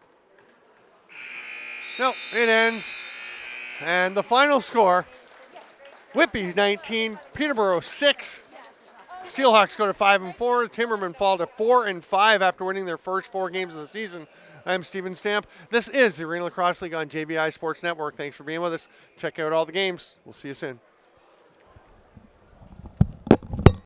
Speaker 1: No, it ends. And the final score Whitby 19, Peterborough 6. SteelHawks go to 5-4. Timbermen fall to 4-5 after winning their first 4 games of the season. I'm Steven Stamp. This is the Arena Lacrosse League on JVI Sports Network. Thanks for being with us. Check out all the games. We'll see you soon.